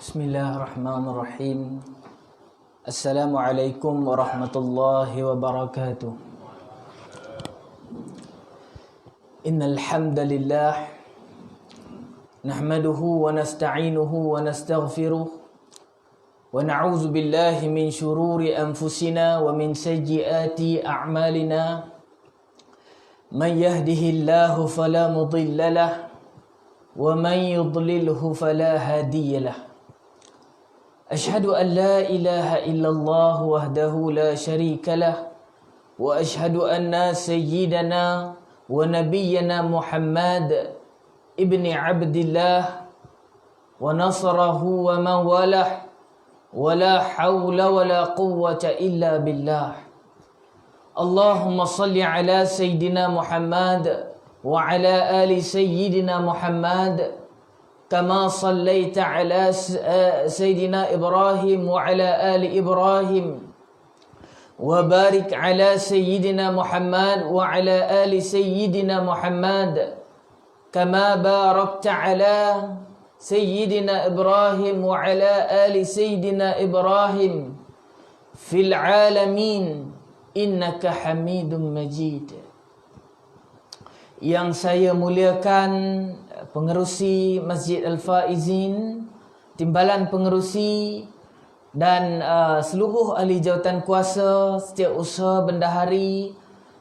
Bismillahirrahmanirrahim. Assalamualaikum warahmatullahi wabarakatuh. Innal hamdalillah nahmaduhu wa nasta'inuhu wa nastaghfiruh wa na'udzu billahi min shururi anfusina wa min sayyiati a'malina. Man yahdihillahu fala mudilla lahu wa man yudlilhu fala hadiya lahu. أشهد أن لا إله إلا الله وحده لا شريك له وأشهد أن سيدنا ونبينا محمد ابن عبد الله ونصره ومن والاه ولا حول ولا قوة إلا بالله. اللهم صل على سيدنا محمد وعلى آل سيدنا محمد كما صليت على سيدنا إبراهيم وعلى آل إبراهيم وبارك على سيدنا محمد وعلى آل سيدنا محمد كما باركت على سيدنا إبراهيم وعلى آل سيدنا إبراهيم في العالمين إنك حميد مجيد. Yang saya muliakan pengerusi Masjid Al-Faizin, timbalan pengerusi dan seluruh ahli jawatan kuasa, setiausaha bendahari,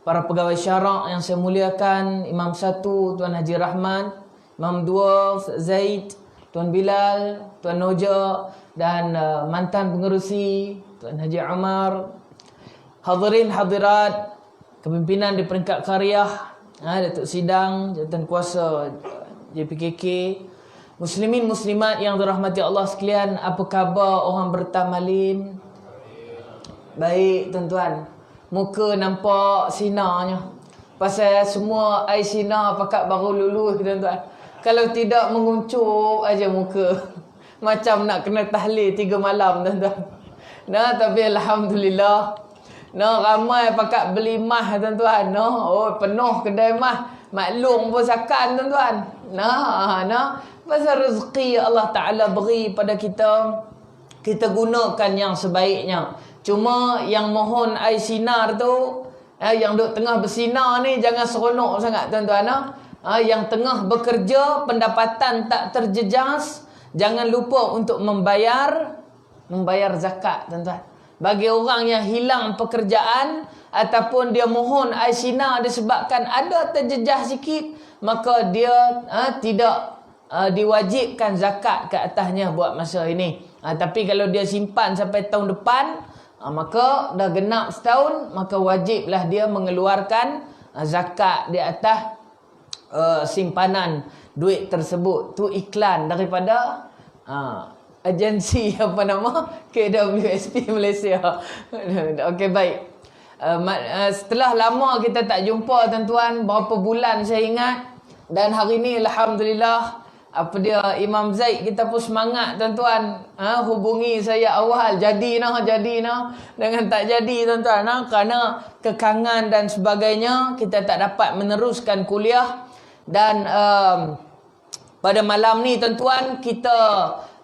para pegawai syarak yang saya muliakan, Imam 1 Tuan Haji Rahman, Imam 2 Ustaz Zaid, Tuan Bilal, Tuan Noja dan mantan pengerusi Tuan Haji Umar, hadirin hadirat, kepimpinan di peringkat qaryah, Datuk Sidang, jawatan kuasa JPKK, muslimin muslimat yang dirahmati Allah sekalian, apa khabar orang bertamalim? Baik tuan-tuan, muka nampak sinarnya. Pasal semua air sinar pakat baru lulus tuan-tuan. Kalau tidak menguncup aja muka. Macam nak kena tahlil 3 malam tuan-tuan. Tapi alhamdulillah. Ramai pakat beli mah tuan-tuan. Penuh kedai mah. Maklum pun sakan tuan-tuan. Pasal rezeki Allah Ta'ala beri pada kita, kita gunakan yang sebaiknya. Cuma yang mohon air sinar tu, yang duk tengah bersinar ni jangan seronok sangat tuan-tuan. Yang tengah bekerja, pendapatan tak terjejas, jangan lupa untuk membayar zakat tuan-tuan. Bagi orang yang hilang pekerjaan ataupun dia mohon air sinar disebabkan ada terjejas sikit, maka dia tidak diwajibkan zakat ke atasnya buat masa ini. Tapi kalau dia simpan sampai tahun depan, maka dah genap setahun, maka wajiblah dia mengeluarkan zakat di atas simpanan duit tersebut. Tu iklan daripada agensi apa nama KWSP Malaysia. Okey, baik. Setelah lama kita tak jumpa tuan-tuan, berapa bulan saya ingat, dan hari ni alhamdulillah Imam Zaid kita pun semangat tuan-tuan. Hubungi saya awal jadi dengan tak jadi tuan-tuan, kerana kekangan dan sebagainya kita tak dapat meneruskan kuliah. Dan pada malam ni tuan-tuan, kita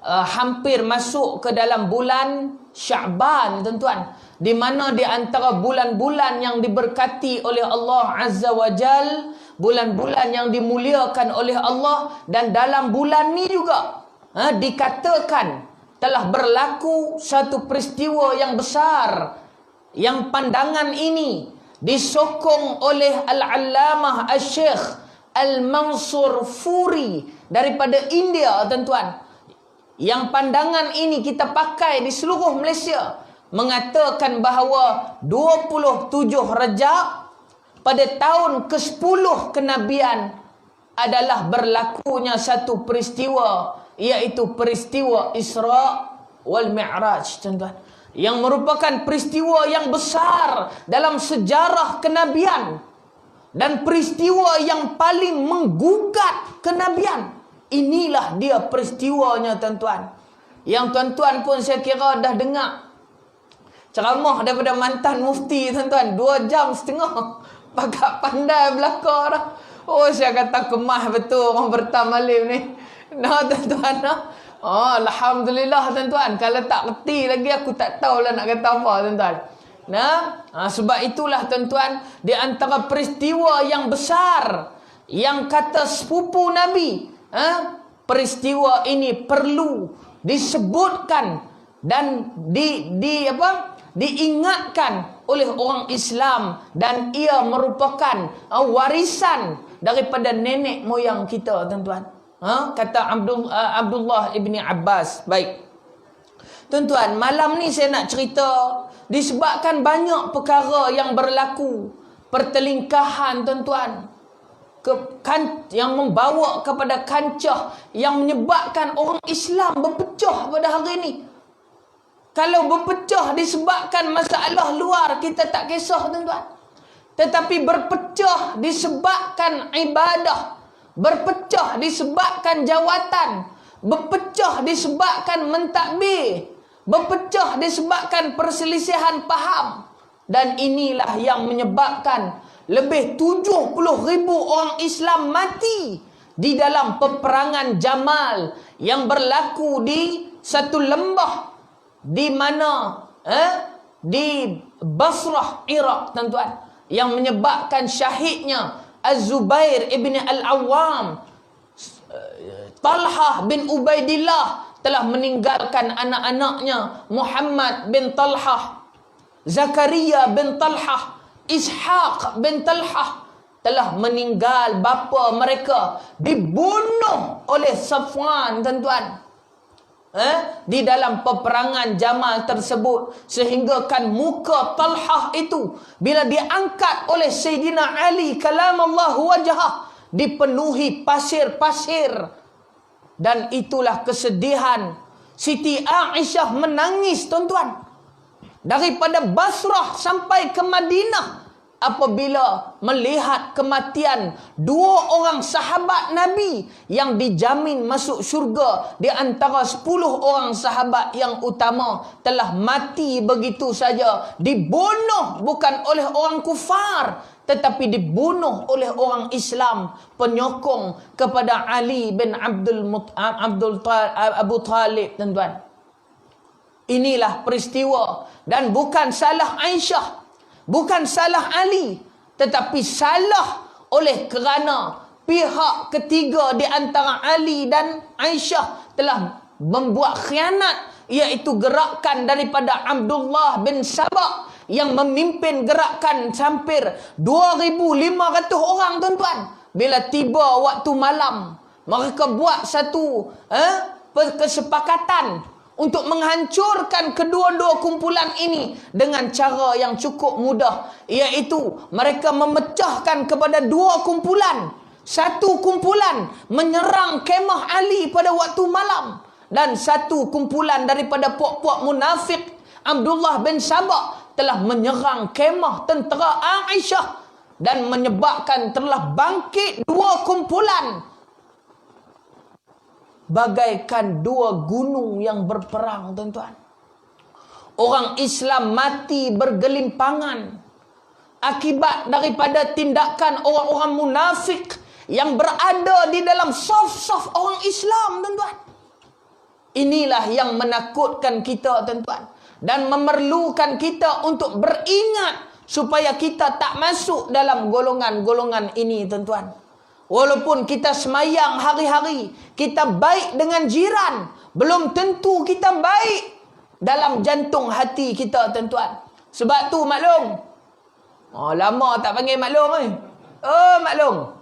hampir masuk ke dalam bulan Sya'ban tuan-tuan, di mana di antara bulan-bulan yang diberkati oleh Allah Azza wa Jal, bulan-bulan yang dimuliakan oleh Allah. Dan dalam bulan ni juga dikatakan telah berlaku satu peristiwa yang besar, yang pandangan ini disokong oleh Al-Allamah Al-Syekh Al-Mansur Furi daripada India tuan-tuan. Yang pandangan ini kita pakai di seluruh Malaysia, mengatakan bahawa 27 Rejab pada tahun ke-10 kenabian adalah berlakunya satu peristiwa, iaitu peristiwa Isra wal Mi'raj tuan-tuan, yang merupakan peristiwa yang besar dalam sejarah kenabian dan peristiwa yang paling menggugat kenabian. Inilah dia peristiwanya tuan-tuan. Yang tuan-tuan pun saya kira dah dengar ceramah daripada mantan mufti tuan-tuan, 2 jam setengah. Pakat pandai belakang dah. Saya kata kemah betul orang bertamalim ni. Tuan-tuan. Oh, Alhamdulillah tuan-tuan. Kalau tak reti lagi aku tak tahulah nak kata apa tuan-tuan. Nah, sebab itulah tuan-tuan, di antara peristiwa yang besar yang kata sepupu Nabi, peristiwa ini perlu disebutkan dan diingatkan oleh orang Islam, dan ia merupakan warisan daripada nenek moyang kita tuan-tuan. Kata Abdullah ibni Abbas. Baik tuan-tuan, malam ni saya nak cerita disebabkan banyak perkara yang berlaku, pertelingkahan tuan-tuan, yang membawa kepada kancah yang menyebabkan orang Islam berpecah pada hari ini. Kalau berpecah disebabkan masalah luar, kita tak kisah tuan-tuan. Tetapi berpecah disebabkan ibadah, berpecah disebabkan jawatan, berpecah disebabkan mentadbir, berpecah disebabkan perselisihan faham. Dan inilah yang menyebabkan lebih 70,000 orang Islam mati di dalam peperangan Jamal yang berlaku di satu lembah di mana di Basrah, Iraq tuan-tuan, yang menyebabkan syahidnya Az-Zubair ibn Al-Awwam. Talhah bin Ubaidillah telah meninggalkan anak-anaknya, Muhammad bin Talhah, Zakaria bin Talhah, Ishaq bin Talhah telah meninggal. Bapa mereka dibunuh oleh Safwan tuan-tuan, di dalam peperangan Jamal tersebut, sehingga kan muka Talhah itu bila diangkat oleh Sayyidina Ali kalamallahu wajhah dipenuhi pasir-pasir. Dan itulah kesedihan Siti Aisyah menangis tuan-tuan, daripada Basrah sampai ke Madinah apabila melihat kematian dua orang sahabat Nabi yang dijamin masuk syurga. Di antara 10 orang sahabat yang utama telah mati begitu saja, dibunuh bukan oleh orang kufar, tetapi dibunuh oleh orang Islam penyokong kepada Ali bin Abu Talib tuan-tuan. Inilah peristiwa, dan bukan salah Aisyah, bukan salah Ali, tetapi salah oleh kerana pihak ketiga di antara Ali dan Aisyah telah membuat khianat, iaitu gerakan daripada Abdullah bin Sabah yang memimpin gerakan hampir 2,500 orang tuan-tuan. Bila tiba waktu malam, mereka buat satu kesepakatan untuk menghancurkan kedua-dua kumpulan ini dengan cara yang cukup mudah, iaitu mereka memecahkan kepada dua kumpulan. Satu kumpulan menyerang kemah Ali pada waktu malam, dan satu kumpulan daripada puak-puak munafik Abdullah bin Sabah telah menyerang kemah tentera Aisyah, dan menyebabkan telah bangkit dua kumpulan bagaikan dua gunung yang berperang tuan-tuan. Orang Islam mati bergelimpangan akibat daripada tindakan orang-orang munafik yang berada di dalam saf-saf orang Islam tuan-tuan. Inilah yang menakutkan kita tuan-tuan, dan memerlukan kita untuk beringat supaya kita tak masuk dalam golongan-golongan ini tuan-tuan. Walaupun kita semayang hari-hari, kita baik dengan jiran, belum tentu kita baik dalam jantung hati kita tuan-tuan. Sebab tu maklum, lama tak panggil maklum maklum.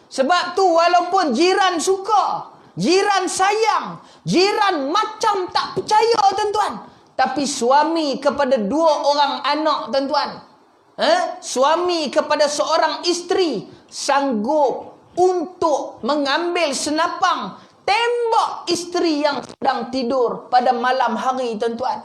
Sebab tu walaupun jiran suka, jiran sayang, jiran macam tak percaya tuan-tuan, tapi suami kepada dua orang anak tuan-tuan, suami kepada seorang isteri sanggup untuk mengambil senapang tembak isteri yang sedang tidur pada malam hari tuan-tuan.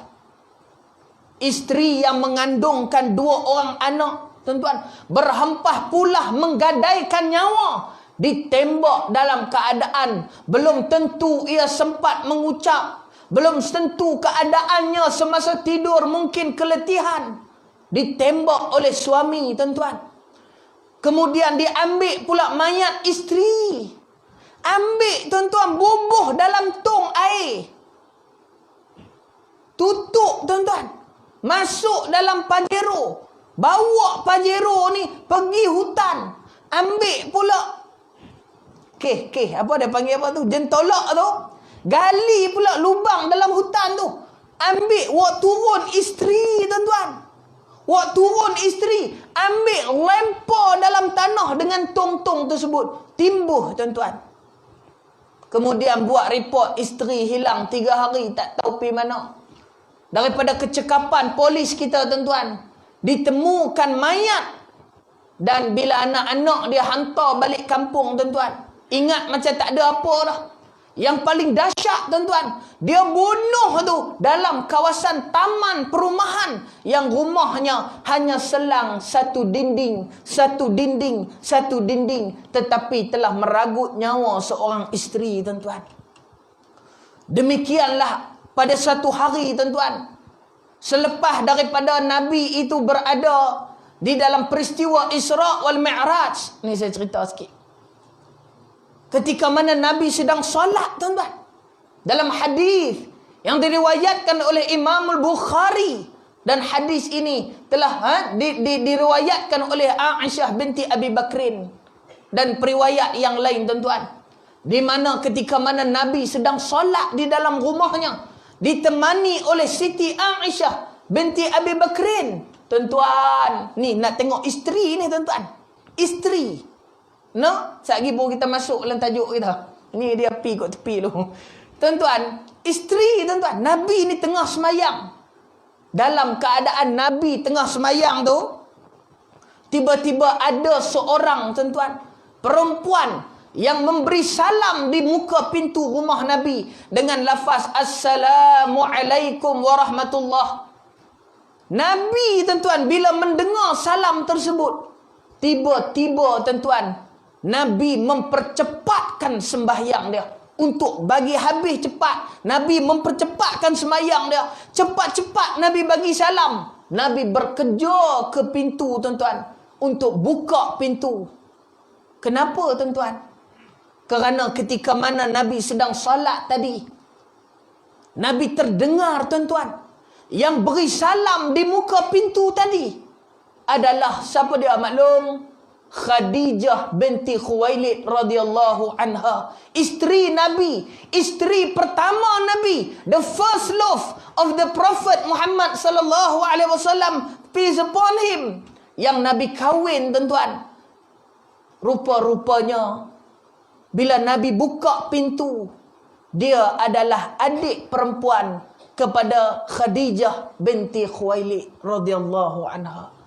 Isteri yang mengandungkan dua orang anak tuan-tuan, berhempah pula menggadaikan nyawa, ditembak dalam keadaan belum tentu ia sempat mengucap, belum tentu keadaannya semasa tidur, mungkin keletihan, ditembak oleh suami tuan-tuan. Kemudian diambil pula mayat isteri, Ambil tuan-tuan, bubuh dalam tong air. Tutup tuan-tuan. Masuk dalam Pajero. Bawa Pajero ni pergi hutan. Ambil pula. Apa dia panggil apa tu? Jentolak tu. Gali pula lubang dalam hutan tu. Ambil, wak turun isteri tuan-tuan. Wak turun isteri. Ambil, lempar dalam tanah dengan tong-tong tersebut. Timbuh tuan-tuan. Kemudian buat report isteri hilang 3 hari. Tak tahu pergi mana. Daripada kecekapan polis kita tuan-tuan. Ditemukan mayat. Dan bila anak-anak dia hantar balik kampung tuan-tuan. Ingat macam tak ada apa dah. Yang paling dahsyat tuan-tuan, dia bunuh tu dalam kawasan taman perumahan yang rumahnya hanya selang satu dinding, tetapi telah meragut nyawa seorang isteri tuan-tuan. Demikianlah pada satu hari tuan-tuan, selepas daripada Nabi itu berada di dalam peristiwa Isra' wal Mi'raj. Ni saya cerita sikit. Ketika mana Nabi sedang solat tuan-tuan. Dalam hadis yang diriwayatkan oleh Imam Al-Bukhari. Dan hadis ini telah diriwayatkan oleh Aisyah binti Abi Bakrin. Dan periwayat yang lain tuan-tuan. Di mana ketika mana Nabi sedang solat di dalam rumahnya. Ditemani oleh Siti Aisyah binti Abi Bakrin. Tuan-tuan. Ni nak tengok isteri ni tuan-tuan. Isteri. No, sekejap pun kita masuk dalam tajuk kita. Ni dia pi kot tepi tu. Tuan-tuan, isteri tuan-tuan, Nabi ni tengah semayang. Dalam keadaan Nabi tengah semayang tu, tiba-tiba ada seorang tuan-tuan, perempuan yang memberi salam di muka pintu rumah Nabi dengan lafaz Assalamualaikum warahmatullah. Nabi tuan-tuan bila mendengar salam tersebut, tiba-tiba tuan-tuan, Nabi mempercepatkan sembahyang dia. Untuk bagi habis cepat, Nabi mempercepatkan sembahyang dia. Cepat-cepat Nabi bagi salam. Nabi berkejar ke pintu tuan-tuan. Untuk buka pintu. Kenapa tuan-tuan? Kerana ketika mana Nabi sedang salat tadi, Nabi terdengar tuan-tuan, yang beri salam di muka pintu tadi adalah siapa dia maklum? Khadijah binti Khuwailid radhiyallahu anha, isteri Nabi, isteri pertama Nabi, the first love of the Prophet Muhammad sallallahu alaihi wasallam, peace upon him, yang Nabi kahwin tuan-tuan. Rupa-rupanya bila Nabi buka pintu, dia adalah adik perempuan kepada Khadijah binti Khuwailid radhiyallahu anha.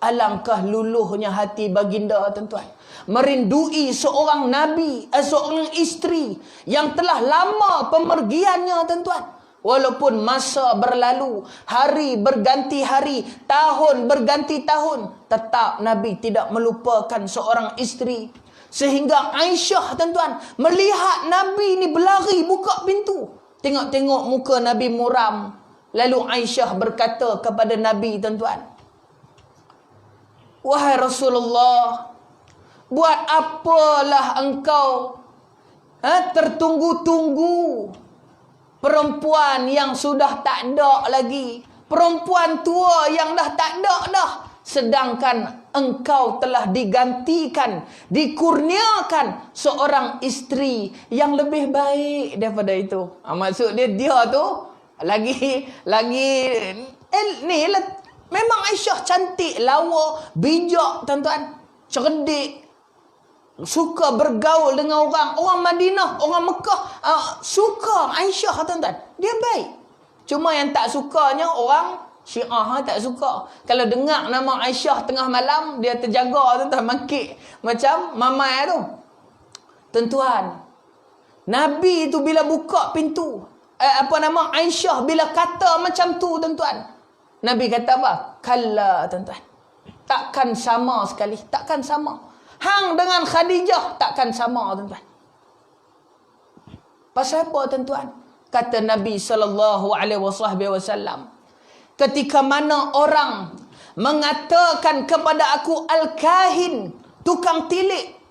Alangkah luluhnya hati baginda tuan-tuan. Merindui seorang Nabi, seorang isteri yang telah lama pemergiannya tuan-tuan. Walaupun masa berlalu, hari berganti hari, tahun berganti tahun, tetap Nabi tidak melupakan seorang isteri. Sehingga Aisyah tuan-tuan melihat Nabi ni berlari buka pintu. Tengok-tengok muka Nabi muram. Lalu Aisyah berkata kepada Nabi tuan-tuan, wahai Rasulullah, buat apalah engkau tertunggu-tunggu perempuan yang sudah tak ada lagi, perempuan tua yang dah tak ada dah, sedangkan engkau telah digantikan, dikurniakan seorang isteri yang lebih baik daripada itu. Maksud dia tu lagi ni lah. Memang Aisyah cantik, lawa, bijak tuan-tuan, cerdik, suka bergaul dengan orang Madinah, orang Mekah, suka Aisyah tuan-tuan. Dia baik. Cuma yang tak sukanya orang Syiah tak suka. Kalau dengar nama Aisyah tengah malam, dia terjaga tuan-tuan, mangkik macam mamai tu. Tuan-tuan, Nabi tu bila buka pintu, Aisyah bila kata macam tu tuan-tuan, Nabi kata apa? Kalla tuan-tuan. Takkan sama sekali. Takkan sama. Hang dengan Khadijah takkan sama tuan-tuan. Pasal apa tuan-tuan? Kata Nabi SAW. Ketika mana orang mengatakan kepada aku al-kahin, tukang tilik.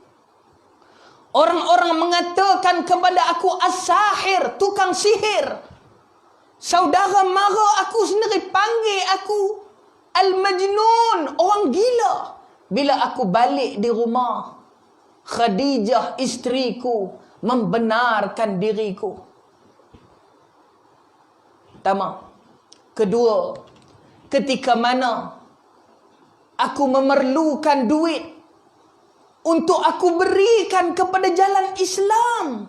Orang-orang mengatakan kepada aku as-sahir, tukang sihir. Saudara mara aku sendiri panggil aku al-majnun, orang gila. Bila aku balik di rumah, Khadijah isteriku membenarkan diriku. Pertama. Kedua, ketika mana aku memerlukan duit untuk aku berikan kepada jalan Islam,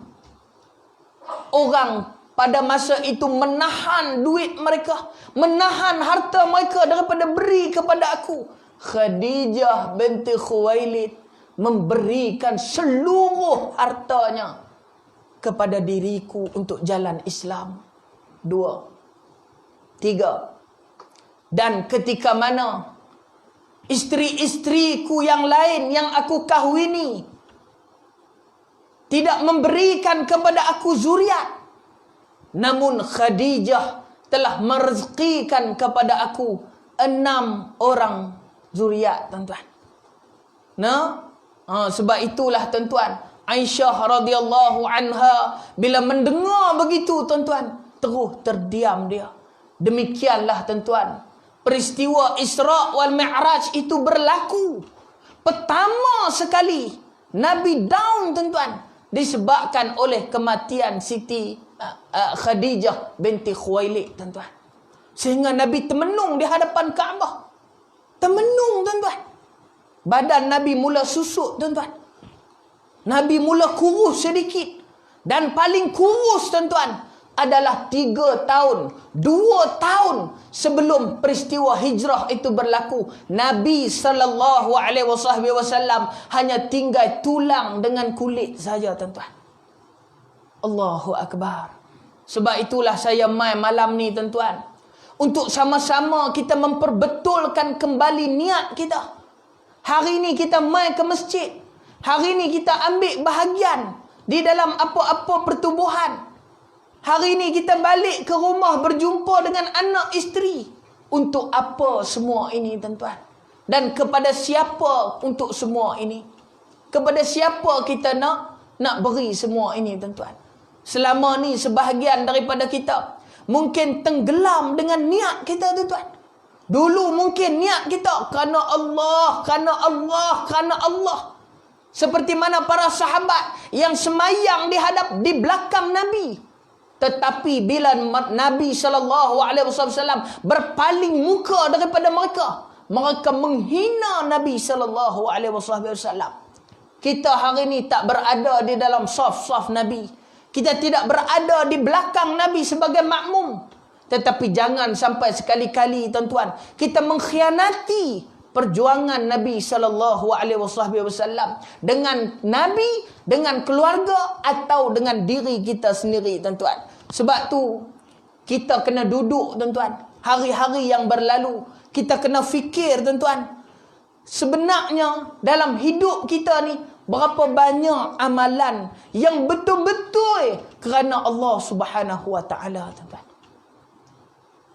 orang pada masa itu menahan duit mereka, menahan harta mereka daripada beri kepada aku. Khadijah binti Khuwailid memberikan seluruh hartanya kepada diriku untuk jalan Islam. 2. 3. Dan ketika mana isteri-isteriku yang lain yang aku kahwini tidak memberikan kepada aku zuriat, namun Khadijah telah merezekikan kepada aku 6 orang zuriat, tuan-tuan. Sebab itulah, tuan-tuan, Aisyah radhiyallahu anha bila mendengar begitu, tuan-tuan, terus terdiam dia. Demikianlah, tuan-tuan, peristiwa Isra wal Mi'raj itu berlaku. Pertama sekali Nabi down, tuan-tuan, disebabkan oleh kematian Siti Khadijah binti Khuwailid, tuan-tuan. Sehingga Nabi termenung di hadapan Kaabah. Termenung, tuan-tuan. Badan Nabi mula susut, tuan-tuan. Nabi mula kurus sedikit. Dan paling kurus, tuan-tuan, adalah 3 tahun, 2 tahun sebelum peristiwa hijrah itu berlaku. Nabi SAW hanya tinggal tulang dengan kulit saja, tuan-tuan. Allahu Akbar. Sebab itulah saya mai malam ni, tuan-tuan, untuk sama-sama kita memperbetulkan kembali niat kita. Hari ni kita mai ke masjid. Hari ni kita ambil bahagian di dalam apa-apa pertubuhan. Hari ini kita balik ke rumah berjumpa dengan anak isteri. Untuk apa semua ini, tuan-tuan? Dan kepada siapa untuk semua ini? Kepada siapa kita nak beri semua ini, tuan-tuan? Selama ni sebahagian daripada kita mungkin tenggelam dengan niat kita, tuan-tuan. Dulu mungkin niat kita kerana Allah, kerana Allah, kerana Allah. Seperti mana para sahabat yang semayang di belakang Nabi. Tetapi bila Nabi SAW berpaling muka daripada mereka, mereka menghina Nabi SAW. Kita hari ini tak berada di dalam saf-saf Nabi. Kita tidak berada di belakang Nabi sebagai makmum. Tetapi jangan sampai sekali-kali, tuan-tuan, kita mengkhianati perjuangan Nabi SAW dengan Nabi, dengan keluarga atau dengan diri kita sendiri, tuan-tuan. Sebab tu kita kena duduk, tuan-tuan, hari-hari yang berlalu, kita kena fikir, tuan-tuan, sebenarnya dalam hidup kita ni berapa banyak amalan yang betul-betul kerana Allah Subhanahu Wa Taala, tuan-tuan.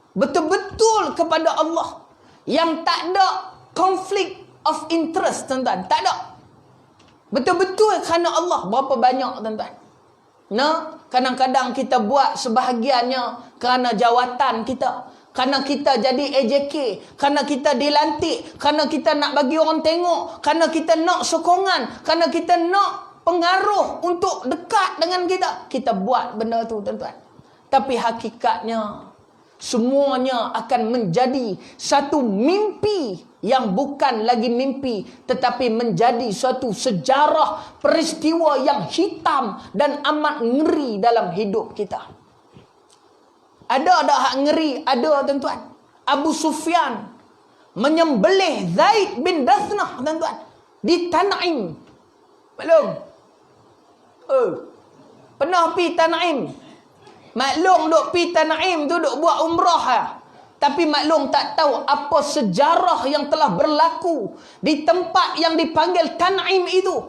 Betul-betul kepada Allah, yang tak ada conflict of interest, tuan-tuan. Tak ada. Betul-betul kerana Allah. Berapa banyak, tuan-tuan? Kadang-kadang kita buat sebahagiannya kerana jawatan kita. Kerana kita jadi AJK. Kerana kita dilantik. Kerana kita nak bagi orang tengok. Kerana kita nak sokongan. Kerana kita nak pengaruh untuk dekat dengan kita. Kita buat benda tu, tuan-tuan. Tapi hakikatnya semuanya akan menjadi satu mimpi yang bukan lagi mimpi, tetapi menjadi suatu sejarah peristiwa yang hitam dan amat ngeri dalam hidup kita. Ada hak ngeri? Ada, tuan-tuan. Abu Sufyan menyembelih Zaid bin Dathnah, tuan-tuan, di Tan'im. Maklum? Pernah pergi Tan'im? Maklum duk pergi Tan'im tu duk buat umrah lah. Tapi maklum tak tahu apa sejarah yang telah berlaku di tempat yang dipanggil Tan'im itu.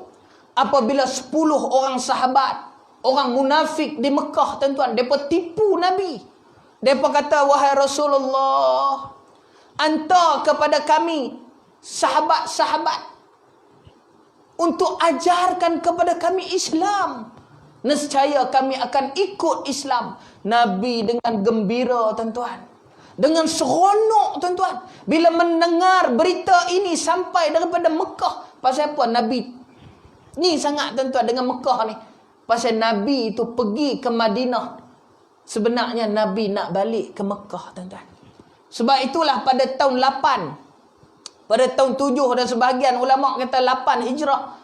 Apabila 10 orang sahabat, orang munafik di Mekah, tuan-tuan, mereka tipu Nabi. Mereka kata, wahai Rasulullah, hantar kepada kami sahabat-sahabat untuk ajarkan kepada kami Islam. Nescaya kami akan ikut Islam. Nabi dengan gembira, tuan-tuan. Dengan seronok, tuan-tuan. Bila mendengar berita ini sampai daripada Mekah. Pasal apa? Nabi ni sangat, tuan-tuan, dengan Mekah ni. Pasal Nabi itu pergi ke Madinah. Sebenarnya Nabi nak balik ke Mekah, tuan-tuan. Sebab itulah pada tahun 8, pada tahun 7 dan sebahagian ulama kata 8 Hijrah,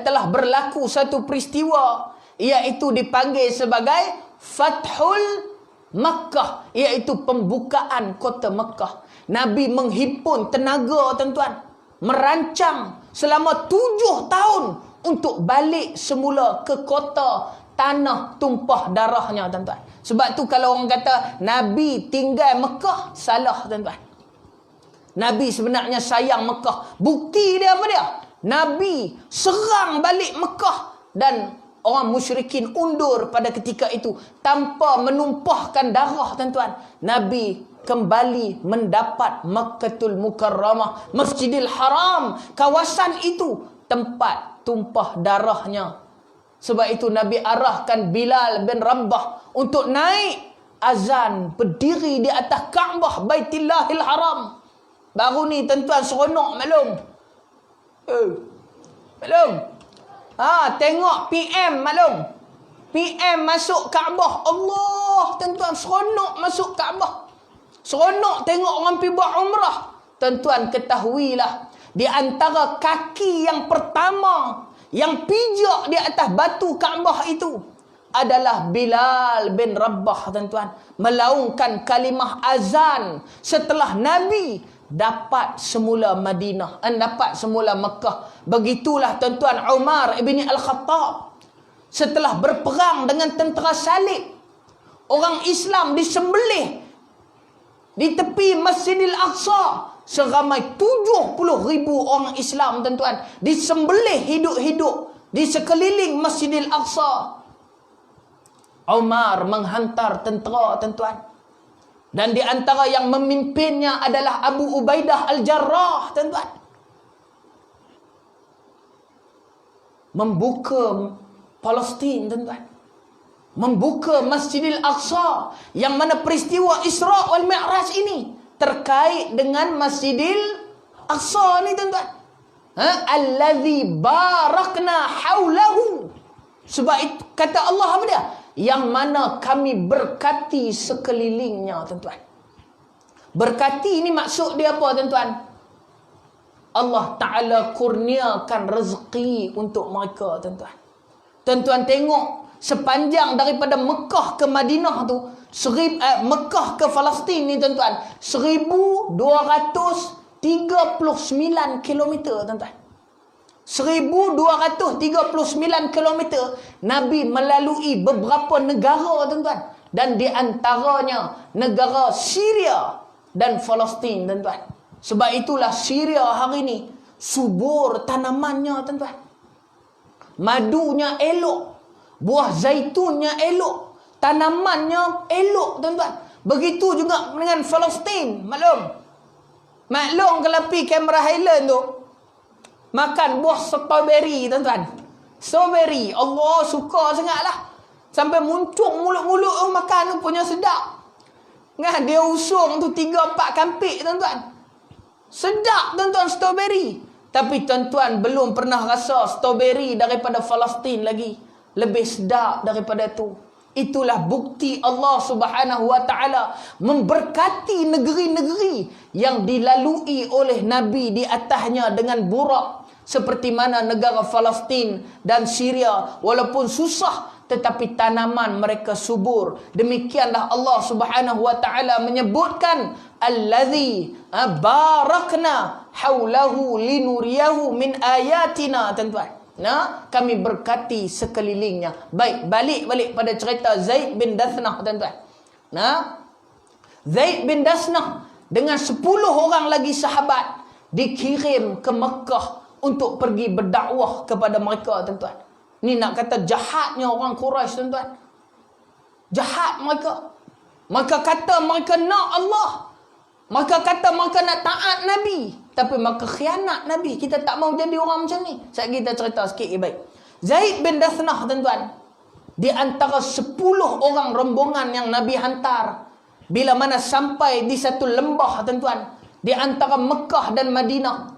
telah berlaku satu peristiwa, iaitu dipanggil sebagai Fathul Makkah, iaitu pembukaan kota Mekah. Nabi menghimpun tenaga, tuan-tuan, merancang selama 7 tahun untuk balik semula ke kota tanah tumpah darahnya, tuan-tuan. Sebab tu kalau orang kata Nabi tinggal Mekah, salah, tuan-tuan. Nabi sebenarnya sayang Mekah. Bukti dia apa dia? Nabi serang balik Mekah dan orang musyrikin undur pada ketika itu tanpa menumpahkan darah, tuan-tuan. Nabi kembali mendapat Makkatul Mukarramah, Masjidil Haram, kawasan itu tempat tumpah darahnya. Sebab itu Nabi arahkan Bilal bin Rabah untuk naik azan, berdiri di atas Kaabah Baitillahil Haram. Baru ni, tuan-tuan, seronok maklum. Maklum. Tengok PM maklum. PM masuk Kaabah. Allah, tuan-tuan, seronok masuk Kaabah. Seronok tengok orang pergi buat umrah. Tuan-tuan, ketahuilah, di antara kaki yang pertama yang pijak di atas batu Kaabah itu adalah Bilal bin Rabah, tuan-tuan. Melaungkan kalimah azan setelah Nabi dapat semula Madinah, dapat semula Mekah. Begitulah, tuan-tuan, Umar ibn Al-Khattab setelah berperang dengan tentera salib, orang Islam disembelih di tepi Masjidil Aqsa. Seramai 70,000 orang Islam, tuan-tuan, disembelih hidup-hidup di sekeliling Masjidil Aqsa. Umar menghantar tentera, tuan-tuan. Dan di antara yang memimpinnya adalah Abu Ubaidah Al-Jarrah, tuan-tuan. Membuka Palestin, tuan-tuan. Membuka Masjidil Aqsa, yang mana peristiwa Isra' wal Mi'raj ini terkait dengan Masjidil Aqsa ni, tuan-tuan. Allazi barakna haulahu. Sebab itu kata Allah apa dia? Yang mana kami berkati sekelilingnya, tuan-tuan. Berkati ini maksud dia apa, tuan-tuan? Allah Ta'ala kurniakan rezeki untuk mereka, tuan-tuan. Tuan-tuan tengok, sepanjang daripada Mekah ke Madinah tu, Mekah ke Palestin ni, tuan-tuan, 1239 kilometer, tuan-tuan. 1239 kilometer. Nabi melalui beberapa negara, tuan-tuan. Dan di antaranya negara Syria dan Palestin, tuan-tuan. Sebab itulah Syria hari ini subur tanamannya, tuan-tuan. Madunya elok, buah zaitunnya elok, tanamannya elok, tuan-tuan. Begitu juga dengan Palestin, maklum. Maklum kalau pergi Cameron Highland tu, makan buah strawberry, tuan-tuan. Strawberry, Allah suka sangatlah. Sampai muncung mulut-mulut makan tu punya sedap. Kan dia usung tu 3-4 kampik, tuan-tuan. Sedap, tuan-tuan, strawberry. Tapi tuan-tuan belum pernah rasa strawberry daripada Palestin lagi. Lebih sedap daripada tu. Itulah bukti Allah Subhanahu wa ta'ala memberkati negeri-negeri yang dilalui oleh Nabi di atasnya dengan burak. Seperti mana negara Palestin dan Syria, walaupun susah tetapi tanaman mereka subur. Demikianlah Allah Subhanahu wa ta'ala menyebutkan allazi barakna haulahu linuriyahu min ayatina, tuan-tuan. Kami berkati sekelilingnya. Baik, balik pada cerita Zaid bin Dathnah, tuan-tuan. Zaid bin Dathnah dengan 10 orang lagi sahabat dikirim ke Mekah untuk pergi berdakwah kepada mereka, tuan-tuan. Ni nak kata jahatnya orang Quraisy, tuan-tuan. Jahat mereka. Maka kata mereka nak Allah. Maka kata mereka nak taat Nabi. Tapi maka khianat Nabi. Kita tak mau jadi orang macam ni. Saya kita cerita sikit baik. Zaid bin Dathnah tuan-tuan, di antara 10 orang rombongan yang Nabi hantar, bila mana sampai di satu lembah tuan-tuan, di antara Mekah dan Madinah,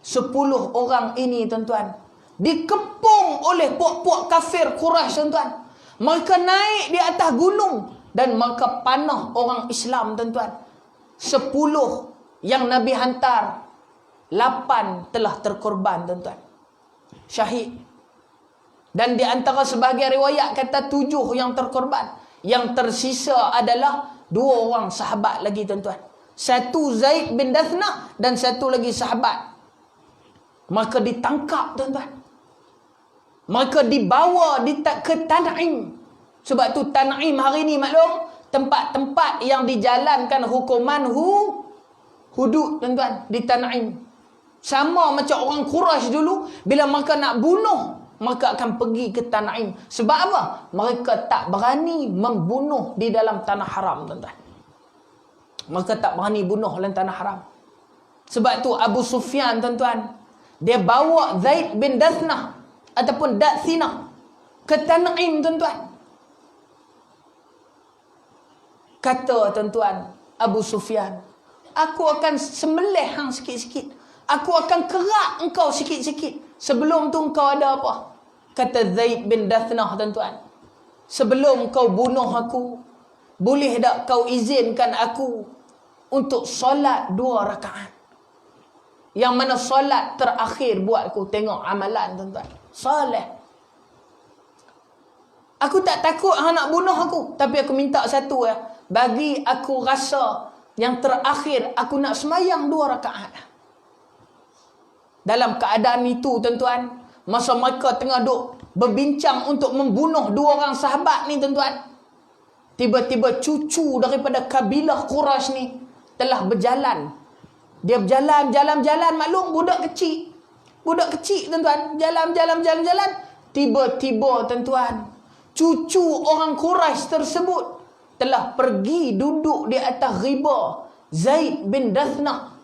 10 orang ini tuan-tuan dikepung oleh puak-puak kafir Quraisy tuan-tuan. Mereka naik di atas gunung dan mereka panah orang Islam tuan-tuan. 10 yang Nabi hantar, 8 telah terkorban tuan-tuan, syahid. Dan di antara sebahagian riwayat kata 7 yang terkorban. Yang tersisa adalah 2 orang sahabat lagi tuan-tuan. Satu Zaid bin Dathnah dan satu lagi sahabat. Maka ditangkap tuan-tuan. Maka dibawa ke Tan'im. Sebab tu Tan'im hari ni maklum, tempat-tempat yang dijalankan hukuman hudud tuan-tuan di Tan'im. Sama macam orang Quraisy dulu, bila mereka nak bunuh, mereka akan pergi ke Tan'im. Sebab apa? Mereka tak berani membunuh di dalam tanah haram tuan-tuan. Mereka tak berani bunuh dalam tanah haram. Sebab tu Abu Sufyan tuan-tuan, dia bawa Zaid bin Dathnah ataupun Dathinah ke Tan'im tuan-tuan. Kata tuan-tuan Abu Sufyan, aku akan sembelih hang sikit-sikit. Aku akan kerak engkau sikit-sikit. Sebelum tu engkau ada apa? Kata Zaid bin Dathnah tuan-tuan, sebelum kau bunuh aku, boleh tak kau izinkan aku untuk solat 2 rakaat? Yang mana solat terakhir buat aku. Tengok amalan tuan-tuan, soleh. Aku tak takut hang nak bunuh aku, tapi aku minta satu ya. Bagi aku rasa yang terakhir aku nak semayang 2 rakaat. Dalam keadaan itu tuan-tuan, masa mereka tengah duk berbincang untuk membunuh 2 orang sahabat ni tuan-tuan, tiba-tiba cucu daripada kabilah Quraisy ni telah berjalan. Dia berjalan, jalan-jalan, maklum budak kecil. Budak kecil tuan-tuan, jalan. Tiba-tiba tuan-tuan, cucu orang Quraisy tersebut telah pergi duduk di atas riba Zaid bin Dathnah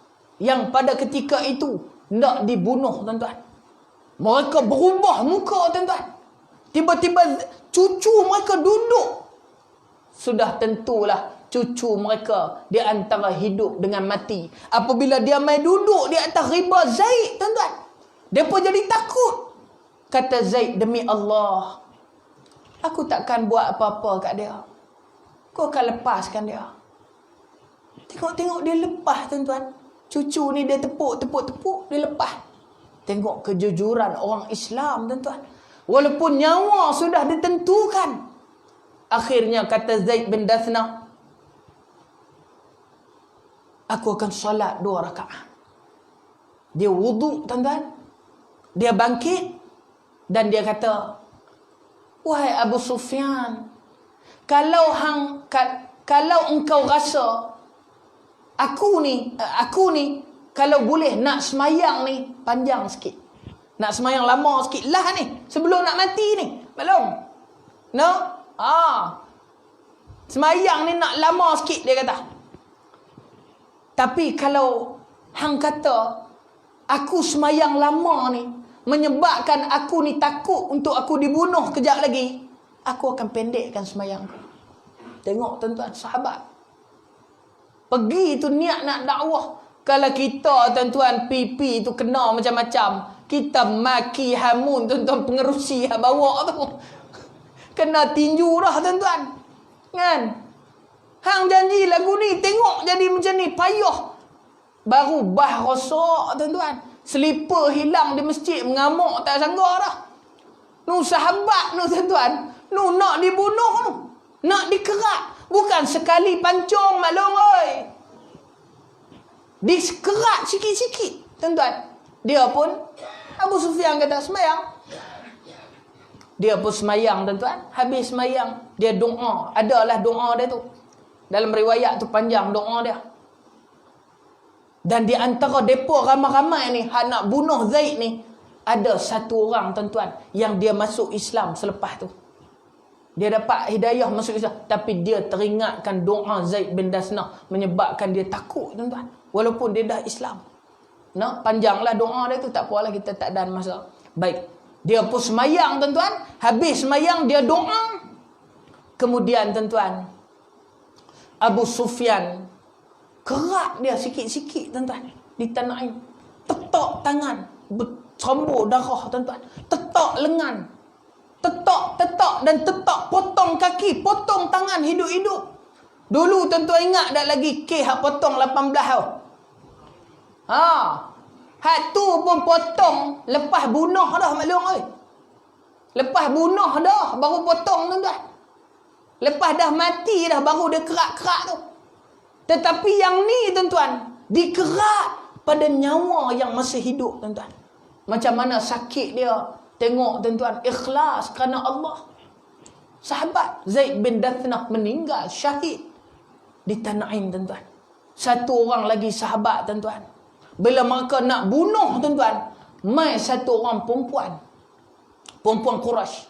yang pada ketika itu nak dibunuh tuan-tuan. Mereka berubah muka tuan-tuan. Tiba-tiba cucu mereka duduk. Sudah tentulah cucu mereka di antara hidup dengan mati. Apabila dia mai duduk di atas riba Zaid tuan-tuan, dia pun jadi takut. Kata Zaid, demi Allah, aku takkan buat apa-apa kat dia. Kau akan lepaskan dia. Tengok-tengok dia lepas tuan-tuan. Cucu ni dia tepuk, dia lepas. Tengok kejujuran orang Islam tuan-tuan. Walaupun nyawa sudah ditentukan. Akhirnya kata Zaid bin Dathnah, aku akan solat 2 rakaat. Dia wuduk tuan-tuan. Dia bangkit. Dan dia kata, wahai Abu Sufyan, kalau engkau rasa aku ni kalau boleh nak semayang ni panjang sikit, nak semayang lama sikit lah ni, sebelum nak mati ni, maklum, no? Semayang ni nak lama sikit, dia kata. Tapi kalau hang kata aku semayang lama ni menyebabkan aku ni takut untuk aku dibunuh kejap lagi, aku akan pendekkan semayangku. Tengok tuan-tuan, sahabat pergi tu niat nak dakwah. Kalau kita tuan-tuan pipi tu kena macam-macam, kita maki hamun tuan-tuan, pengerusi yang bawa tu kena tinju dah tuan-tuan, kan? Hang janji lagu ni, tengok jadi macam ni, payah. Baru bah rosak tuan-tuan, selipar hilang di masjid, mengamuk tak sanggup dah. Nu sahabat nu tuan-tuan, nu nak dibunuh nu, nak dikerat. Bukan sekali pancung maklum oi. Dikerat sikit-sikit tuan-tuan. Dia pun Abu Sufyan kata semayang. Dia pun semayang tuan-tuan. Habis semayang, dia doa. Adalah doa dia tu. Dalam riwayat tu panjang doa dia. Dan di antara depa ramai-ramai ni hak nak bunuh Zaid ni, ada satu orang tuan-tuan yang dia masuk Islam selepas tu. Dia dapat hidayah masuk Islam. Tapi dia teringatkan doa Zaid bin Dasnah. Menyebabkan dia takut, tuan-tuan. Walaupun dia dah Islam. Nah, panjanglah doa dia tu. Tak apalah, kita tak ada masa. Baik. Dia pun semayang, tuan-tuan. Habis semayang, dia doa. Kemudian, tuan-tuan, Abu Sufyan kerak dia sikit-sikit, tuan-tuan, di tanah air. Tetak tangan, bercambur darah, tuan-tuan. Tetak lengan. Tetak dan tetak. Potong kaki, potong tangan, hidup-hidup. Dulu tuan-tuan ingat tak lagi kes hak potong 18 tau. Hak tu pun potong lepas bunuh dah, maklum oi. Lepas bunuh dah baru potong, tuan-tuan. Lepas dah mati dah baru dia kerak-kerak tu. Tetapi yang ni, tuan-tuan, dikerak pada nyawa yang masih hidup, tuan-tuan. Macam mana sakit dia. Tengok, tuan-tuan, ikhlas kerana Allah. Sahabat Zaid bin Dasnah meninggal syahid di tanah Ain, tuan-tuan. Satu orang lagi sahabat, tuan-tuan. Bila mereka nak bunuh, tuan-tuan, mai satu orang perempuan. Perempuan Quraisy.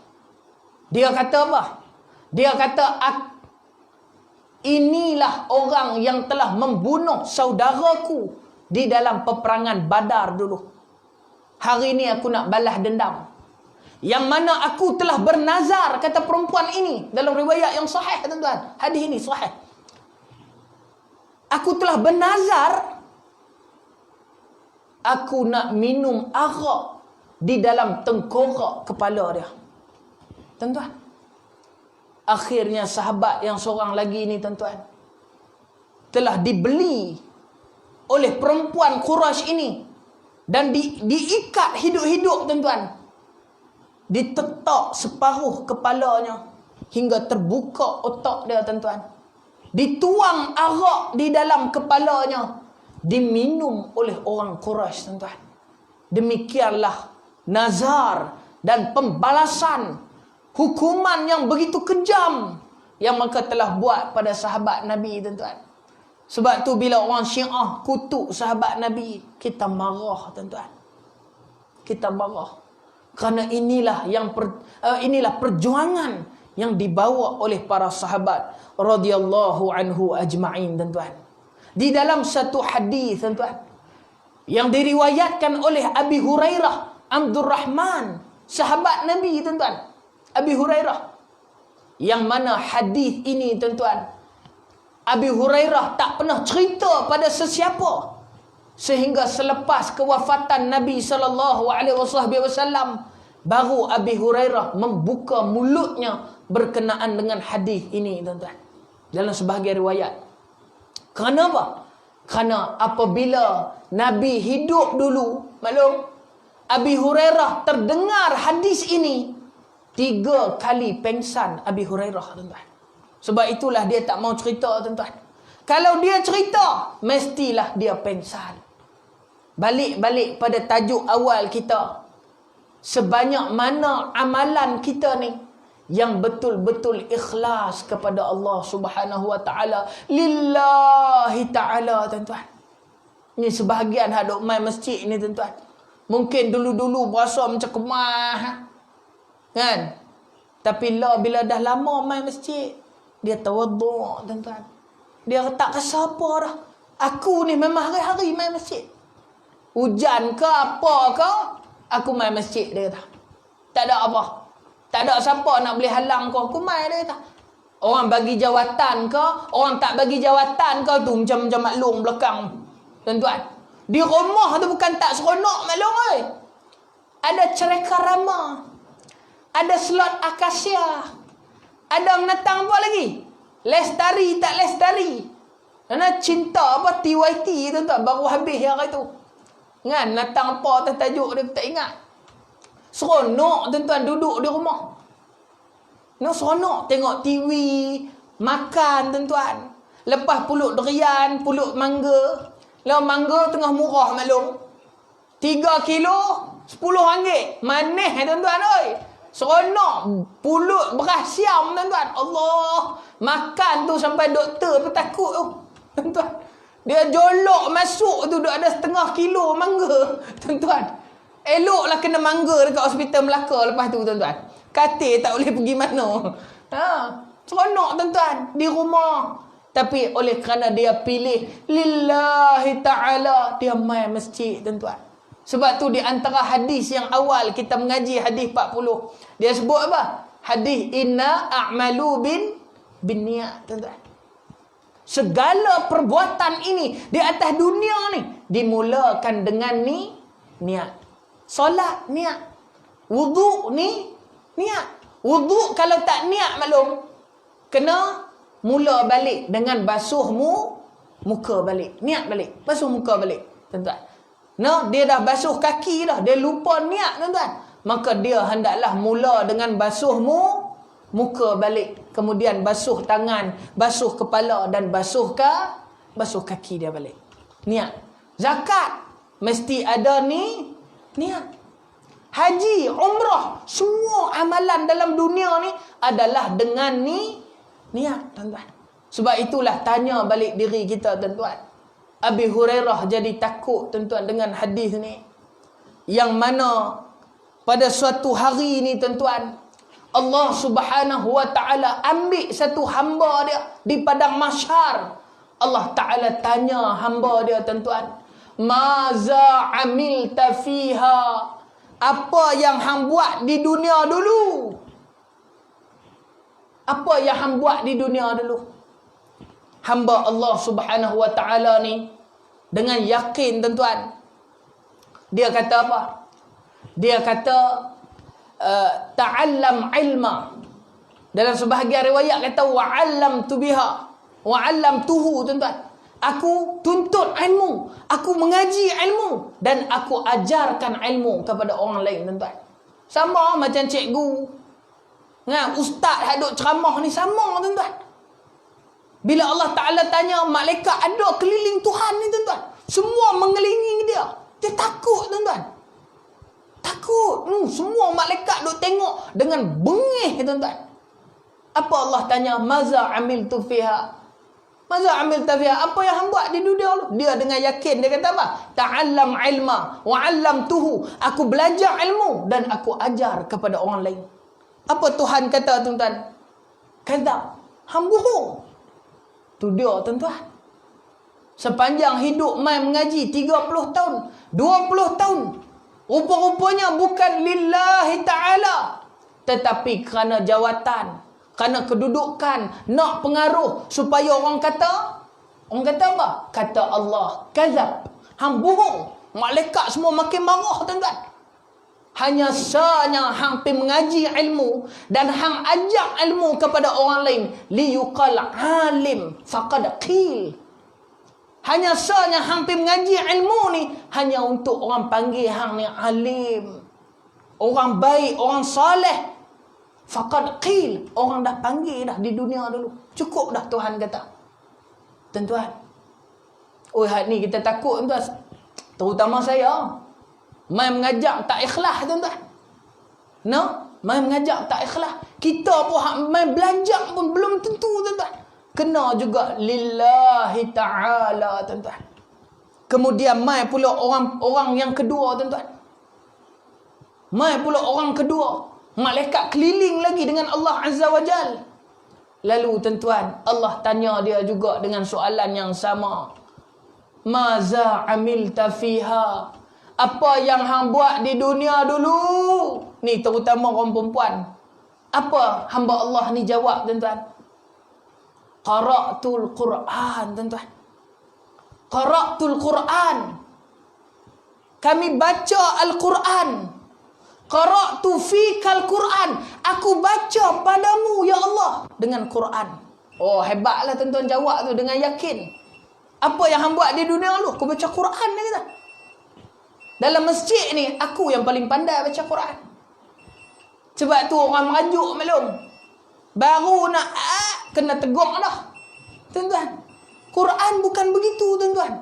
Dia kata apa? Dia kata, inilah orang yang telah membunuh saudaraku di dalam peperangan Badar dulu. Hari ini aku nak balas dendam. Yang mana aku telah bernazar, kata perempuan ini, dalam riwayat yang sahih, tuan-tuan. Hadis ini sahih. Aku telah bernazar, aku nak minum arak di dalam tengkorak kepala dia. Tuan-tuan. Akhirnya sahabat yang seorang lagi ni, tuan-tuan, telah dibeli oleh perempuan Quraisy ini. Dan diikat hidup-hidup, tuan-tuan. Ditetak separuh kepalanya. Hingga terbuka otak dia, tuan-tuan. Dituang arak di dalam kepalanya. Diminum oleh orang Quraisy, tuan-tuan. Demikianlah nazar dan pembalasan hukuman yang begitu kejam yang mereka telah buat pada sahabat Nabi, tuan-tuan. Sebab tu bila orang Syiah kutuk sahabat Nabi, kita marah, tuan-tuan. Kita marah. Kerana inilah perjuangan yang dibawa oleh para sahabat radhiyallahu anhu ajma'in, tuan-tuan. Di dalam satu hadis, tuan-tuan, yang diriwayatkan oleh Abi Hurairah Abdurrahman, sahabat Nabi, tuan-tuan. Abi Hurairah, yang mana hadis ini, tuan-tuan, Abi Hurairah tak pernah cerita pada sesiapa sehingga selepas kewafatan Nabi SAW baru Abi Hurairah membuka mulutnya berkenaan dengan hadis ini, tuan-tuan, dalam sebahagian riwayat. Kenapa? Kerana apabila Nabi hidup dulu, maklum, Abi Hurairah terdengar hadis ini, 3 kali pengsan Abi Hurairah, tuan-tuan. Sebab itulah dia tak mau cerita, tuan-tuan. Kalau dia cerita, mestilah dia pengsan. Balik pada tajuk awal kita. Sebanyak mana amalan kita ni yang betul-betul ikhlas kepada Allah Subhanahu wa taala, lillahi taala, tuan-tuan. Ni sebahagian hak duk mai masjid ni, tuan-tuan. Mungkin dulu-dulu berasa macam kemah, kan? Tapi bila dah lama main masjid, dia tawaduk, tuan-tuan. Dia tak rasa apa dah. Aku ni memang hari-hari main masjid. Hujan ke apa ke, aku main masjid, dia kata. Tak ada apa. Tak ada siapa nak boleh halang kau, aku main, dia kata. Orang bagi jawatan ke, orang tak bagi jawatan ke, tu macam maklum belakang, tuan-tuan. Di rumah tu bukan tak seronok, maklum oi. Ada cereka rama, ada slot akasia, ada menatang apa lagi? Lestari tak lestari. Kerana cinta apa TYT, tuan-tuan, baru habis hari tu. Kan, natang apa atas tajuk dia tak ingat. Seronok, tuan-tuan, duduk di rumah. Nak seronok tengok TV, makan, tuan-tuan. Lepas pulut durian, pulut mangga. Lah mangga tengah murah, maklum. 3 kilo 10 ringgit. Manis, tuan-tuan oi. Seronok. Pulut beras siam, tuan-tuan. Allah. Makan tu sampai doktor pun takut tu, tuan-tuan. Dia jolok masuk tu, duk ada 0,5 kilo mangga, tuan-tuan. Eloklah kena mangga dekat hospital Melaka lepas tu, tuan-tuan. Katil tak boleh pergi mana. Seronok tuan-tuan di rumah. Tapi oleh kerana dia pilih lillahi ta'ala, dia main masjid tuan-tuan. Sebab tu di antara hadis yang awal kita mengaji, hadis 40, dia sebut apa? Hadis inna a'malu bin niat tuan-tuan. Segala perbuatan ini di atas dunia ni dimulakan dengan niat. Solat niat. Wuduk niat. Wuduk kalau tak niat maklum, kena mula balik dengan basuh muka balik. Niat balik. Basuh muka balik tuan-tuan. Dia dah basuh kaki dah, dia lupa niat tuan-tuan. Maka dia hendaklah mula dengan basuh muka balik, kemudian basuh tangan, basuh kepala dan basuh kaki dia balik. Niat. Zakat mesti ada niat. Haji, umrah, semua amalan dalam dunia ni adalah dengan niat tuan-tuan. Sebab itulah tanya balik diri kita tuan-tuan. Abi Hurairah jadi takut tuan-tuan dengan hadis ni, yang mana pada suatu hari ni tuan-tuan, Allah Subhanahu wa taala ambil satu hamba dia di padang mahsyar. Allah Taala tanya hamba dia tuan-tuan, "Maza amilta fiha?" Apa yang hang buat di dunia dulu? Apa yang hang buat di dunia dulu? Hamba Allah Subhanahu wa taala ni dengan yakin tuan-tuan, dia kata apa? Dia kata ta'allam ilma. Dalam sebahagian riwayat kata wa'allamtu biha, wa'allamtuhu tuan-tuan. Aku tuntut ilmu, aku mengaji ilmu dan aku ajarkan ilmu kepada orang lain tuan-tuan. Sama macam cikgu, ustaz hadut ceramah ni sama tuan-tuan. Bila Allah Taala tanya, malaikat ada keliling Tuhan ni tuan-tuan, semua mengelilingi dia. Dia takut tuan-tuan. Takut. Semua malaikat duk tengok dengan bengih tuan-tuan. Apa Allah tanya? Maza amiltu fiha? Maza amilta fiha? Apa yang hang buat di dunia lu? Dia dengan yakin dia kata apa? Ta'allam ilma wa 'allamtuhu. Aku belajar ilmu dan aku ajar kepada orang lain. Apa Tuhan kata tuan-tuan? Kadzab. Hang bohong. Tu dia tuan-tuan. Sepanjang hidup mai mengaji 30 tahun, 20 tahun, rupa-rupanya bukan lillahi ta'ala, tetapi kerana jawatan, kerana kedudukan, nak pengaruh supaya orang kata apa? Kata Allah, kadzab. Hang bohong. Malaikat semua makin marah tuan-tuan. Hanya sanya hang pergi mengaji ilmu dan hang ajak ilmu kepada orang lain, liyuqal alim faqad qil. Hanya sanya hang pergi mengaji ilmu ni hanya untuk orang panggil hang ni alim, orang baik, orang soleh. Faqad qil, orang dah panggil dah di dunia dulu. Cukup dah Tuhan kata. Tuan-tuan, hari ni kita takut tuan-tuan. Terutama saya, mai mengajak tak ikhlas tuan-tuan. Mai mengajak tak ikhlas. Kita pun mai belajar pun belum tentu tuan-tuan. Kena juga lillahi ta'ala tuan-tuan. Kemudian mai pula orang yang kedua tuan-tuan. Mai pula orang kedua. Malaikat keliling lagi dengan Allah Azza wa Jal. Lalu tuan-tuan, Allah tanya dia juga dengan soalan yang sama. Maza amilta fiha? Apa yang hang buat di dunia dulu? Ni terutama orang perempuan. Apa hamba Allah ni jawab tuan-tuan? Qara'tul Quran tuan-tuan. Qara'tul Quran. Kami baca Al-Quran. Qara'tu fikal Quran. Aku baca padamu ya Allah dengan Quran. Oh, hebatlah tuan-tuan jawab tu dengan yakin. Apa yang hang buat di dunia lu? Aku baca Quran dia kata. Dalam masjid ni aku yang paling pandai baca Quran. Sebab tu orang merajuk maklum. Baru nak kena tegur dah. Tuan-tuan, Quran bukan begitu tuan-tuan.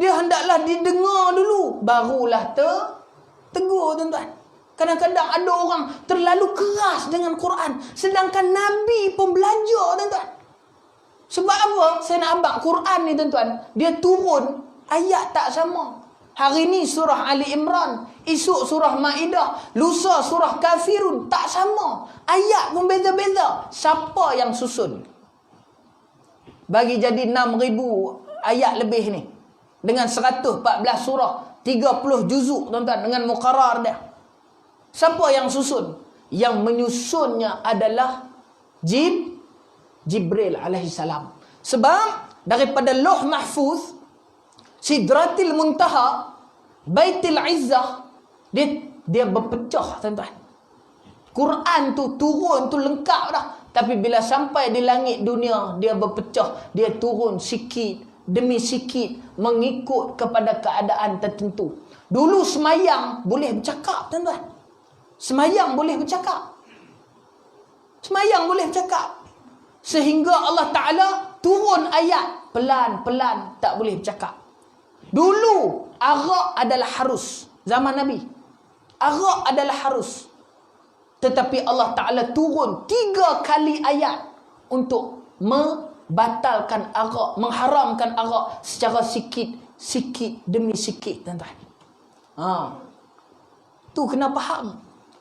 Dia hendaklah didengar dulu, barulah tegur tuan-tuan. Kadang-kadang ada orang terlalu keras dengan Quran, sedangkan Nabi pun belajar tuan-tuan. Sebab apa? Saya nak abang Quran ni tuan-tuan, dia turun ayat tak sama. Hari ni surah Ali Imran, esok surah Maidah, lusa surah Kafirun. Tak sama. Ayat pun beza-beza. Siapa yang susun? Bagi jadi 6,000 ayat lebih ni. Dengan 114 surah, 30 juzuk tuan-tuan, dengan muqarrar dia. Siapa yang susun? Yang menyusunnya adalah Jibril alaihissalam. Sebab daripada Lauh Mahfuz, Sidratil Muntaha, Baitul Izzah, dia berpecah tuan-tuan. Quran tu turun tu lengkap dah. Tapi bila sampai di langit dunia, dia berpecah. Dia turun sikit demi sikit mengikut kepada keadaan tertentu. Dulu semayang boleh bercakap tuan-tuan. Semayang boleh bercakap. Semayang boleh bercakap. Sehingga Allah Ta'ala turun ayat. Pelan-pelan tak boleh bercakap. Dulu arak adalah harus. Zaman Nabi, arak adalah harus. Tetapi Allah Ta'ala turun 3 kali ayat untuk membatalkan arak, mengharamkan arak secara sikit demi sikit tuan-tuan. Tu kena faham.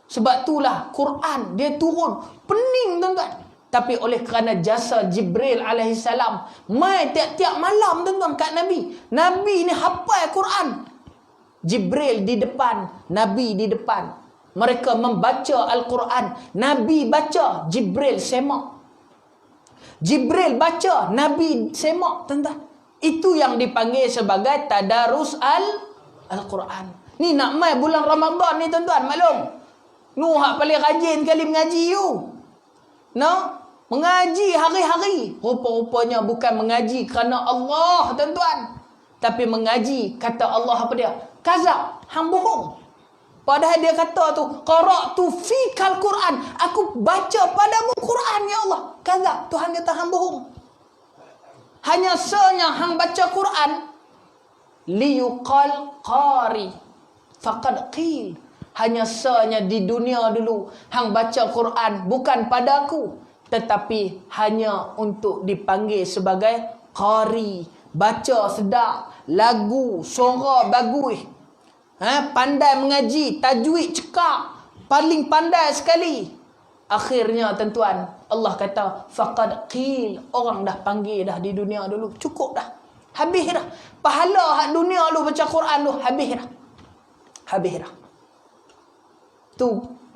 Sebab itulah Quran dia turun pening tuan-tuan. Tapi oleh kerana jasa Jibril alaihissalam, mai tiap-tiap malam tuan-tuan kat Nabi. Nabi ni hafal Quran. Jibril di depan, Nabi di depan. Mereka membaca Al-Quran. Nabi baca, Jibril semak. Jibril baca, Nabi semak tuan-tuan. Itu yang dipanggil sebagai tadarus Al-Quran. Ni nak mai bulan Ramadan ni tuan-tuan, maklum. Nu hak paling rajin kali mengaji you. No? Mengaji hari-hari. Rupa-rupanya bukan mengaji kerana Allah tuan-tuan. Tapi mengaji, kata Allah apa dia? Kazab, hang bohong. Padahal dia kata tu, qara'tu fikal Quran. Aku baca padamu Quran ya Allah. Kazab, Tuhan kata hang bohong. Hanya senya hang baca Quran, liyuqal qari faqad qil. Hanya senya di dunia dulu hang baca Quran bukan padaku, tetapi hanya untuk dipanggil sebagai qari, baca sedap, lagu, suara bagus, pandai mengaji, tajwid cekap, paling pandai sekali. Akhirnya tuan-tuan, Allah kata faqad qil, orang dah panggil dah di dunia dulu, cukup dah, habis dah. Pahala hak dunia lu baca Quran tu habis dah. Habis dah. Tu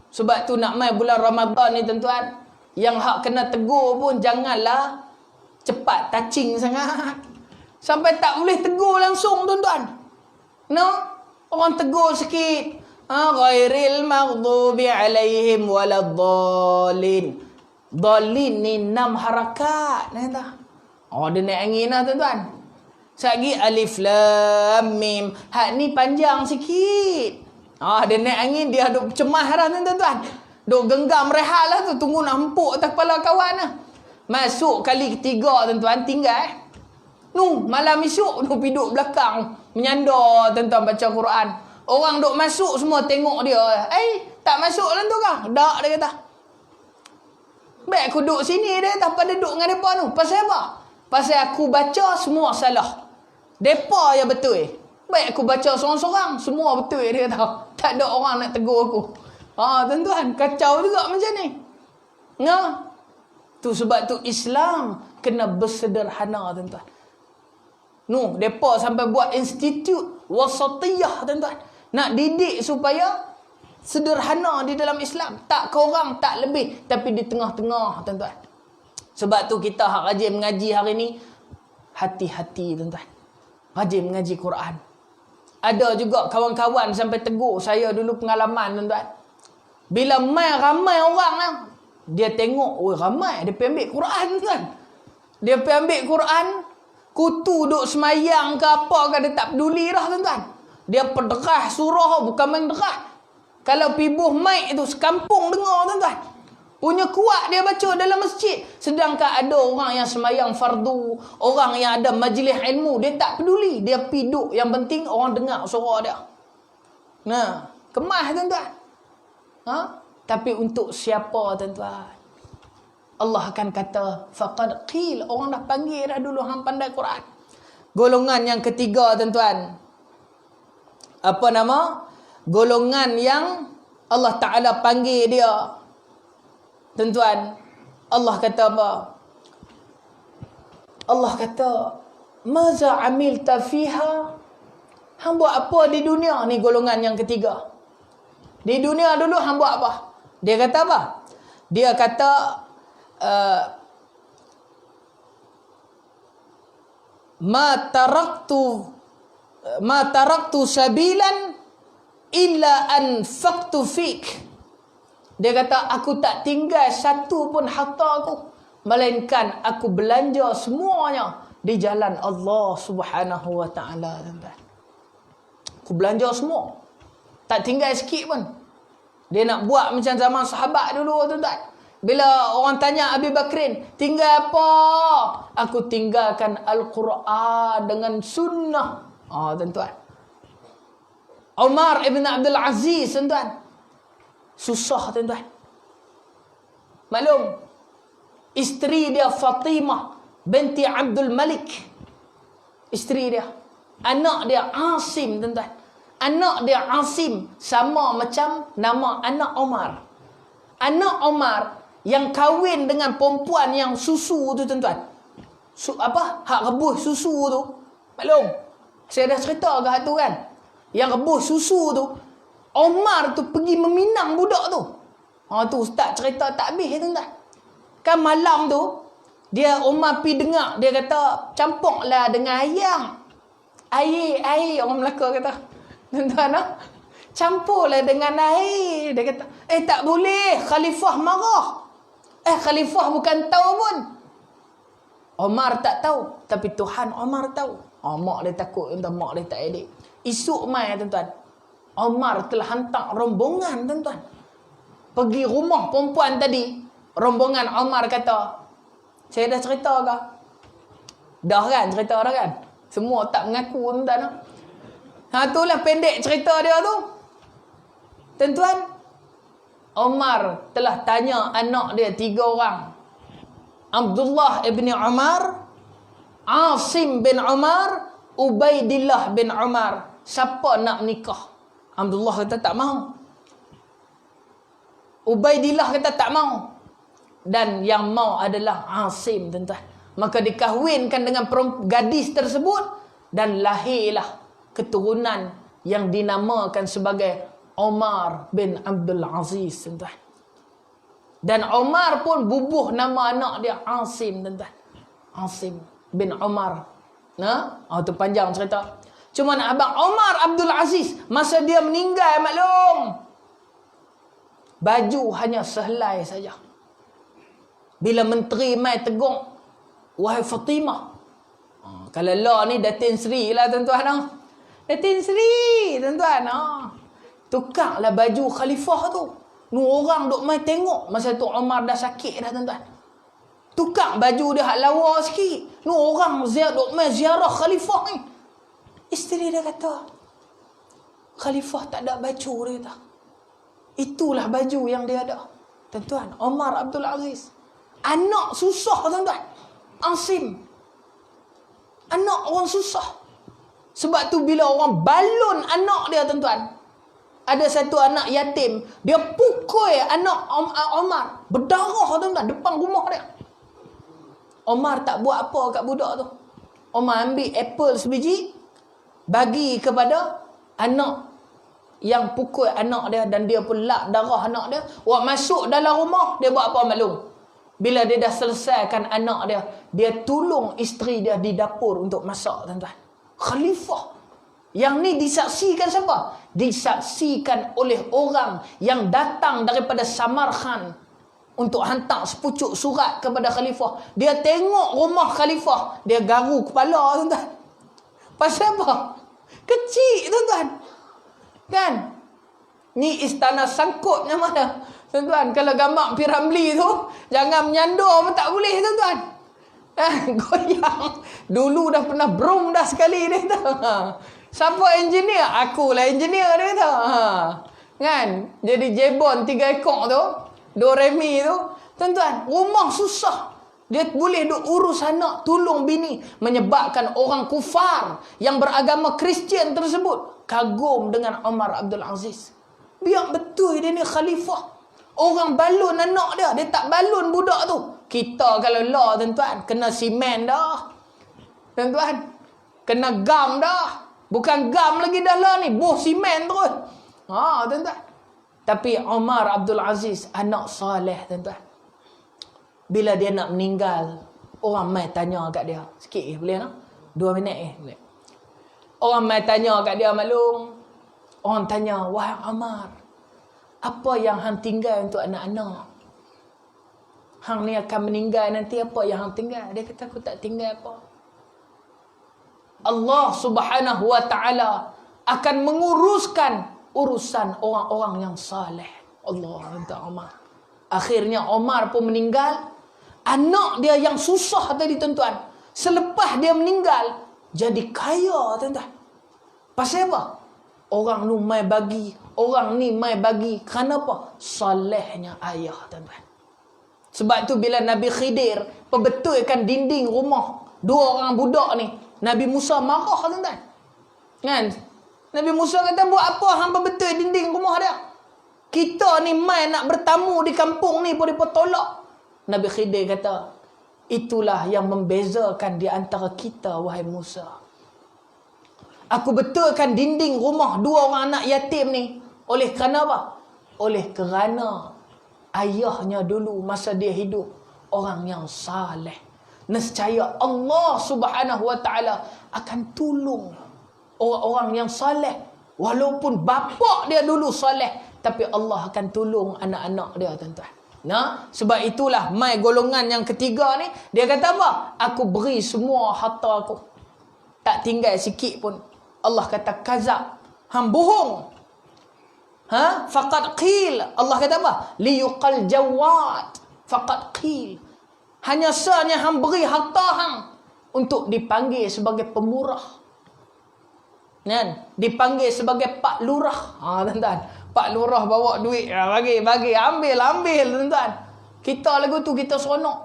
sebab tu nak mai bulan Ramadan ni tuan-tuan, yang hak kena tegur pun janganlah cepat touching sangat. Sampai tak boleh tegur langsung tuan-tuan. No? Orang tegur sikit. Ghairil maghdubi alaihim waladdallin. Dallin ni 6 harakat. Dia naik angin lah tuan-tuan. Sekali alif lam mim. Hak ni panjang sikit. Dia naik angin, dia duk cemas dah tuan-tuan. Duk genggam rehat lah tu. Tunggu nak empuk atas kepala kawan lah. Masuk kali ketiga tuan-tuan, tinggal malam esok duk duduk belakang menyandar tuan-tuan baca Quran. Orang duk masuk semua tengok dia. Tak masuk lah tu kah? Tak, dia kata. Baik aku duduk sini dia tak pada duduk dengan mereka tu. Pasal apa? Pasal aku baca semua salah. Mereka yang betul. Baik aku baca sorang-sorang, semua betul dia kata. Tak ada orang nak tegur aku. Tuan-tuan, kacau juga macam ni. Tu sebab tu Islam kena bersederhana tuan-tuan. Mereka sampai buat institut wasatiyah tuan-tuan. Nak didik supaya sederhana di dalam Islam. Tak kurang, tak lebih. Tapi di tengah-tengah tuan-tuan. Sebab tu kita hak rajin mengaji hari ni, hati-hati tuan-tuan. Rajin mengaji Quran. Ada juga kawan-kawan sampai tegur. Saya dulu pengalaman tuan-tuan. Bila ramai orang lah, dia tengok, ramai. Dia pergi ambil Quran tuan. Dia pergi ambil Quran. Kutu duk semayang ke apa ke, dia tak peduli dah tuan-tuan. Dia pederah surah, bukan main derah. Kalau pibuh mic tu sekampung dengar tuan-tuan. Punya kuat dia baca dalam masjid. Sedangkan ada orang yang semayang fardu, orang yang ada majlis ilmu, dia tak peduli. Dia piduk, yang penting orang dengar suara dia. Kemas tuan-tuan. Tapi untuk siapa tuan-tuan? Allah akan kata faqad qil, orang dah panggil dah dulu hang pandai Quran. Golongan yang ketiga tuan-tuan, apa nama? Golongan yang Allah Ta'ala panggil dia. Tuan-tuan, Allah kata apa? Allah kata, "Maza amilta fiha?" Hang buat apa di dunia ni? Golongan yang ketiga. Di dunia dulu hang buat apa? Dia kata apa? Dia kata ma taraktu sabilan illa anfaqtu fik. Dia kata, aku tak tinggal satu pun harta aku, melainkan aku belanja semuanya di jalan Allah Subhanahu wa taala. Aku belanja semua, tak tinggal sikit pun. Dia nak buat macam zaman sahabat dulu, tuan-tuan. Bila orang tanya Abi Bakrin, tinggal apa? Aku tinggalkan Al-Quran dengan sunnah. Tuan-tuan. Umar ibn Abdul Aziz, tuan-tuan. Susah, tuan-tuan. Maklum, isteri dia Fatimah binti Abdul Malik. Isteri dia. Anak dia Asim, tuan-tuan. Anak dia Asim sama macam nama anak Omar. Anak Omar yang kahwin dengan perempuan yang susu tu, tuan-tuan. Hak rebus susu tu. Maklum, saya dah cerita ke hak tu kan. Yang rebus susu tu, Omar tu pergi meminang budak tu. Tu ustaz cerita tak habis, tuan-tuan. Kan malam tu, Omar pergi dengar. Dia kata, campurlah dengan ayam. Air, orang Melaka kata. Tuan-tuan, campurlah dengan air. Dia kata, tak boleh. Khalifah marah. Khalifah bukan tahu pun. Omar tak tahu. Tapi Tuhan Omar tahu. Mak dia takut. Mak dia tak elok. Esok mai, tuan-tuan, Omar telah hantar rombongan, tuan-tuan. Pergi rumah perempuan tadi. Rombongan Omar kata, saya dah cerita ke? Dah kan, cerita dah kan? Semua tak mengaku, tuan-tuan. Itulah pendek cerita dia tu. Tuan-tuan, Omar telah tanya anak dia 3 orang. Abdullah ibn Umar, Asim bin Umar, Ubaidillah bin Umar. Siapa nak menikah? Abdullah kata tak mahu. Ubaidillah kata tak mahu. Dan yang mau adalah Asim, tuan-tuan. Maka dikahwinkan dengan gadis tersebut. Dan lahirlah keturunan yang dinamakan sebagai Omar bin Abdul Aziz, tuan-tuan. Dan Omar pun bubuh nama anak dia Asim, tuan-tuan. Asim bin Omar. Itu panjang cerita. Cuma abang Omar Abdul Aziz, masa dia meninggal, maklum, baju hanya sehelai saja. Bila menteri mai tegur, wahai Fatimah. Kalau law ni Datin Seri lah, tuan-tuan. Datin Seri, tuan-tuan. Tukarlah baju khalifah tu. Nu orang duk mai tengok. Masa tu Omar dah sakit dah, tuan-tuan. Tukar baju dia hak lawa sikit. Nu orang duk mai ziarah khalifah ni. Isteri dia kata, khalifah tak ada baju, dia kata. Itulah baju yang dia ada. Tuan-tuan, Omar Abdul Aziz. Anak susah, tuan-tuan. Asim. Anak orang susah. Sebab tu bila orang balun anak dia, tuan-tuan. Ada satu anak yatim. Dia pukul anak Omar. Berdarah, tuan-tuan, depan rumah dia. Omar tak buat apa kat budak tu. Omar ambil apple sebiji, bagi kepada anak yang pukul anak dia. Dan dia pun lap darah anak dia. Wak masuk dalam rumah, dia buat apa maklum? Bila dia dah selesaikan anak dia, dia tolong isteri dia di dapur untuk masak, tuan-tuan. Khalifah. Yang ni disaksikan siapa? Disaksikan oleh orang yang datang daripada Samarkand untuk hantar sepucuk surat kepada khalifah. Dia tengok rumah khalifah, dia garu kepala, tuan-tuan. Pasal apa? Kecil, tuan-tuan. Kan? Ni istana sangkutnya mana? Tuan-tuan, kalau gambar Piramli tu, jangan menyandur pun tak boleh, tuan-tuan. Goyang. Dulu dah pernah brom dah sekali, dia kata. Siapa engineer? Akulah engineer, dia kata. Kan? Jadi Jebon 3 ekor tu, Do Re Mi tu. Tuan-tuan, rumah susah. Dia boleh duk urus anak, tolong bini. Menyebabkan orang kufar yang beragama Kristian tersebut kagum dengan Umar Abdul Aziz. Biar betul dia ni khalifah. Orang balun anak dia. Dia tak balun budak tu. Kita kalau law tuan-tuan, kena simen dah. Tuan-tuan, kena gam dah. Bukan gam lagi dah lah ni. Boh simen terus. Tuan-tuan. Tapi Umar Abdul Aziz, anak soleh tuan-tuan. Bila dia nak meninggal, orang mai tanya kat dia. Sikit boleh tak? 2 minit boleh. Orang mai tanya kat dia maklum. Orang tanya, wahai Umar, apa yang hang tinggal untuk anak-anak? Hang ni akan meninggal nanti, apa yang hang tinggal? Dia kata, aku tak tinggal apa. Allah Subhanahu wa ta'ala akan menguruskan urusan orang-orang yang saleh. Allah minta Umar. Akhirnya Umar pun meninggal. Anak dia yang susah tadi tuan-tuan, selepas dia meninggal jadi kaya tuan-tuan. Pasal apa? Orang ni mai bagi. Orang ni mai bagi. Kenapa? Salehnya ayah tuan-tuan. Sebab tu bila Nabi Khidir perbetulkan dinding rumah 2 orang budak ni, Nabi Musa marah tuan-tuan. Kan? Nabi Musa kata, buat apa hang perbetul dinding rumah dia? Kita ni mai nak bertamu di kampung ni pun dia tolak. Nabi Khidir kata, itulah yang membezakan di antara kita, wahai Musa. Aku betulkan dinding rumah 2 orang anak yatim ni. Oleh kerana apa? Oleh kerana ayahnya dulu masa dia hidup orang yang saleh. Nescaya Allah Subhanahu wa ta'ala akan tolong orang-orang yang saleh. Walaupun bapa dia dulu saleh, tapi Allah akan tolong anak-anak dia tuan-tuan. Nah, sebab itulah mai golongan yang ketiga ni, dia kata apa? Aku beri semua harta aku. Tak tinggal sikit pun. Allah kata kazab. Hang bohong. Faqad qil. Allah kata apa? Liyuqal jawad. Faqad qil. Hanya sahnya hang beri harta hang untuk dipanggil sebagai pemurah. Kan? Dipanggil sebagai Pak Lurah. Tuan-tuan. Pak Lurah bawa duit, bagi, ambil tuan-tuan. Kita lagu tu kita seronok.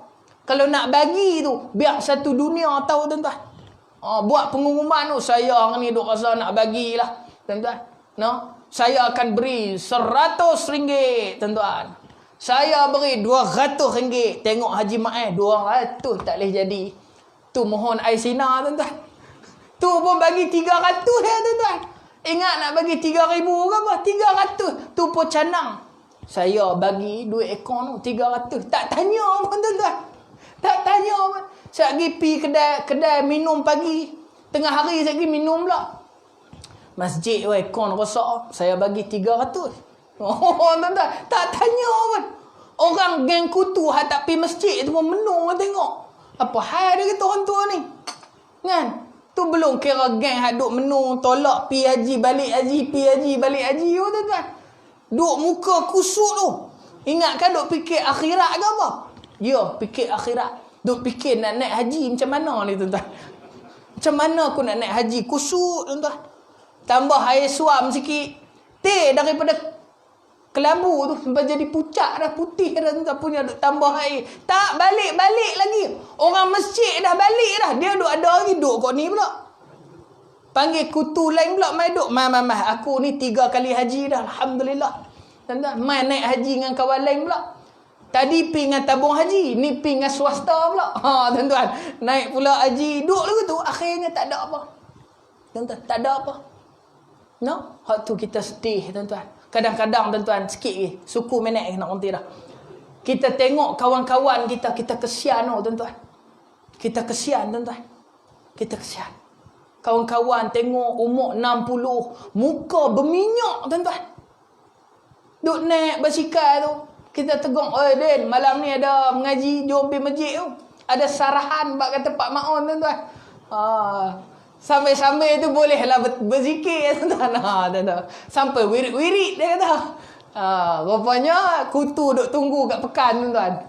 Kalau nak bagi tu, biar satu dunia tahu tuan-tuan. Buat pengumuman tu, saya hari ni duk rasa nak bagilah tuan-tuan. Saya akan beri RM100 tuan-tuan. Saya beri RM200. Tengok Haji Ma'eh 200 tak boleh jadi. Tu mohon air sinar tuan-tuan. Tu pun bagi 300 ya tuan-tuan. Ingat nak bagi 3,000 ke apa? 300. Tu pun canang. Saya bagi duit akaun tu 300. Tak tanya pun tuan-tuan. Tak tanya pun. Saya pergi kedai minum pagi. Tengah hari saya pergi minum pula. Masjid akaun rosak. Saya bagi 300. Tuan-tuan. Tak tanya pun. Orang geng kutu tak pergi masjid tu pun menung tengok. Apa hal dia kata orang tua ni? Kan? Tu belum kira geng hak duk menung tolak pi haji balik haji pi haji balik haji tuan-tuan. Duk muka kusut tu. Ingatkan duk fikir akhirat ke apa? Ya, fikir akhirat. Duk fikir nak naik haji macam mana ni tuan-tuan. Macam mana aku nak naik haji? Kusut tuan-tuan. Tambah air suam sikit. Teh daripada kelabu tu sampai jadi pucat dah, putih dah tuan-tuan punya, duk tambah air. Tak balik-balik lagi. Orang masjid dah balik dah. Dia duk ada lagi duk kat ni pula. Panggil kutu lain pula mai duk. Mai aku ni 3 kali haji dah, alhamdulillah. Tuan-tuan, mai naik haji dengan kawan lain pula. Tadi pi dengan tabung haji, ni pi dengan swasta pula. Tuan-tuan, naik pula haji, duk lagu tu, akhirnya tak ada apa. Tuan-tuan, tak ada apa. Hak tu kita sedih tuan-tuan. Kadang-kadang tuan-tuan, sikit lagi, suku menek nak berhenti dah. Kita tengok kawan-kawan kita, kita kesian tuan-tuan. Kita kesian tuan-tuan. Kita kesian. Kawan-kawan tengok umur 60, muka berminyak tuan-tuan. Duk naik basikal tu. Kita tegur, oi Den, malam ni ada mengaji, jom pergi masjid tu. Ada sarahan bak kata Pak Maon tuan-tuan. Sambil-sambil tu bolehlah berzikir tuan-tuan. Tuan-tuan. Sampai wirid-wirid dia kata. Rupanya kutu duk tunggu kat pekan tuan-tuan.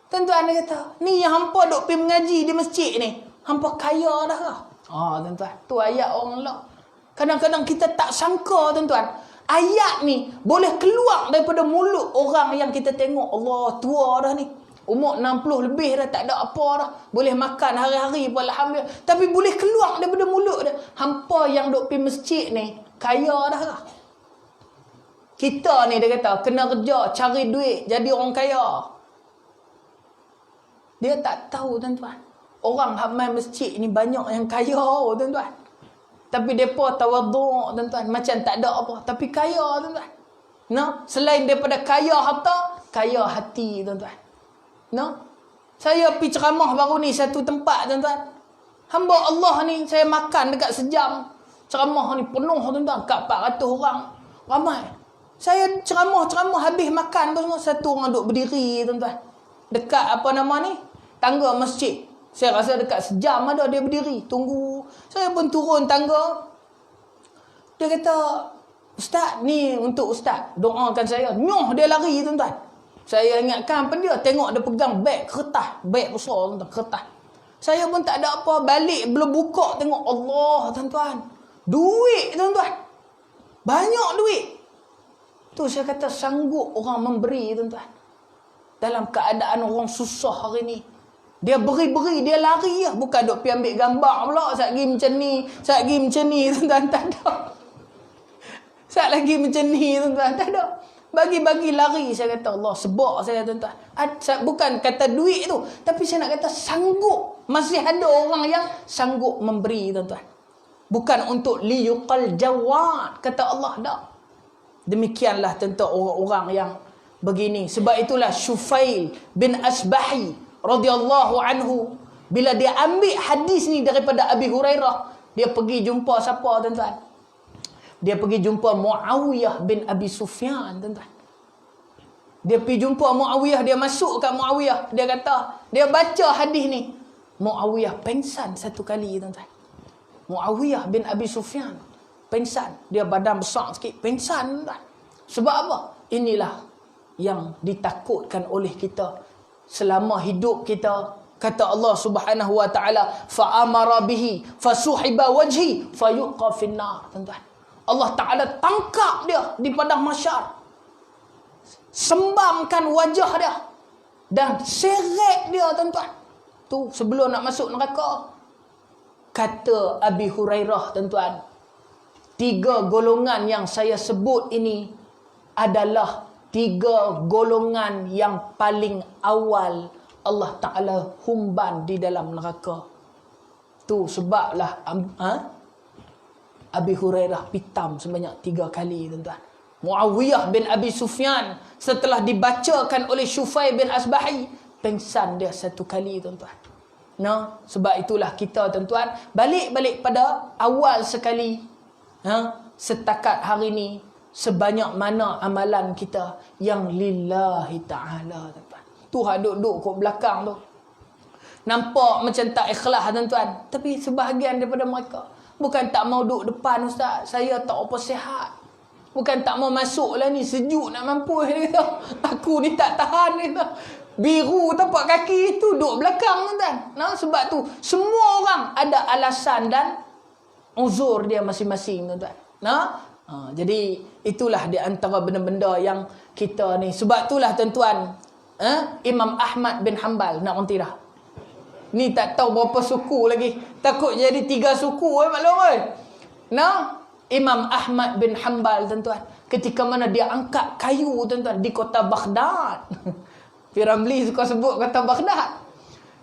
Tuan-tuan dia kata, ni yang hampa duk pergi mengaji di masjid ni, hampa kaya dah ke? Tuan-tuan, tu ayat orang lah. Kadang-kadang kita tak sangka tuan-tuan, ayat ni boleh keluar daripada mulut orang yang kita tengok Allah tua dah ni. Umur 60 lebih dah, tak ada apa dah. Boleh makan hari-hari pun alhamdulillah. Tapi boleh keluar daripada mulut dia. Hampa yang duk pergi masjid ni, kaya dah lah. Kita ni dia kata, kena kerja, cari duit, jadi orang kaya. Dia tak tahu tuan-tuan. Orang hamai masjid ni banyak yang kaya tuan-tuan. Tapi mereka tawaduk tuan-tuan. Macam tak ada apa. Tapi kaya tuan-tuan. Nah, selain daripada kaya harta, kaya hati tuan-tuan. No? Saya pergi ceramah baru ni satu tempat tuan-tuan. Hamba Allah ni saya makan dekat sejam. Ceramah ni penuh tuan-tuan. Kat 400 orang. Ramai. Saya ceramah habis makan semua. Satu orang duduk berdiri tuan-tuan. Dekat apa nama ni? Tangga masjid. Saya rasa dekat sejam ada dia berdiri. Tunggu. Saya pun turun tangga. Dia kata, Ustaz ni untuk Ustaz. Doakan saya. Nyoh dia lari tuan-tuan. Saya ingatkan apa dia. Tengok dia pegang beg kertas. Beg besar tuan-tuan. Kertas. Saya pun tak ada apa. Balik belum buka. Tengok Allah tuan-tuan. Duit tuan-tuan. Banyak duit. Tu saya kata sanggup orang memberi tuan-tuan. Dalam keadaan orang susah hari ni. Dia beri-beri. Dia lari lah. Bukan duk pergi ambil gambar pula. Saat lagi macam ni. Saat lagi macam ni tuan-tuan. Tak ada. Saat lagi macam ni tuan-tuan. Tak ada. Bagi-bagi lari. Saya kata Allah sebab saya tuan-tuan. Bukan kata duit tu. Tapi saya nak kata sanggup. Masih ada orang yang sanggup memberi tuan-tuan. Bukan untuk liyuqal jawad. Kata Allah tak. Demikianlah tentang orang-orang yang begini. Sebab itulah Syufail bin Asbahi radhiyallahu anhu. Bila dia ambil hadis ni daripada Abi Hurairah. Dia pergi jumpa siapa tuan-tuan? Dia pergi jumpa Muawiyah bin Abi Sufyan tuan-tuan. Dia pergi jumpa Muawiyah. Dia masuk kat Muawiyah. Dia kata, dia baca hadis ni. Muawiyah pengsan satu kali tuan-tuan. Muawiyah bin Abi Sufyan pengsan. Dia badan besar sikit. Pengsan tuan-tuan. Sebab apa? Inilah yang ditakutkan oleh kita selama hidup kita. Kata Allah Subhanahu wa taala, fa amara bihi fasuhiba wajhi fayuqa finnar tuan-tuan. Allah Taala tangkap dia di padang mahsyar. Sembamkan wajah dia dan seret dia tuan-tuan. Tu sebelum nak masuk neraka. Kata Abi Hurairah tuan-tuan, 3 golongan yang saya sebut ini adalah 3 golongan yang paling awal Allah Ta'ala humban di dalam neraka. Tu sebablah Abi Hurairah pitam sebanyak 3 kali tuan-tuan. Muawiyah bin Abi Sufyan setelah dibacakan oleh Syufai bin Asbahi, pengsan dia 1 kali tuan-tuan. Nah, sebab itulah kita tuan-tuan balik pada awal sekali. Setakat hari ni sebanyak mana amalan kita yang lillahi ta'ala tuan-tuan. Tuhan duduk kat belakang tu. Nampak macam tak ikhlas tuan-tuan. Tapi sebahagian daripada mereka bukan tak mau duduk depan Ustaz. Saya tak apa sihat. Bukan tak mau masuk lah ni. Sejuk nak mampu. Aku ni tak tahan. Biru tapak kaki tu duduk belakang tuan-tuan. Nah, sebab tu semua orang ada alasan dan uzur dia masing-masing tuan-tuan. Nah, jadi itulah di antara benda-benda yang kita ni. Sebab itulah tuan-tuan, Imam Ahmad bin Hanbal, nak berhenti dah. Ni tak tahu berapa suku lagi. Takut jadi 3 suku maklum oi. Nah, Imam Ahmad bin Hanbal tuan-tuan, ketika mana dia angkat kayu tuan-tuan di kota Baghdad. Piramli suka sebut kota Baghdad.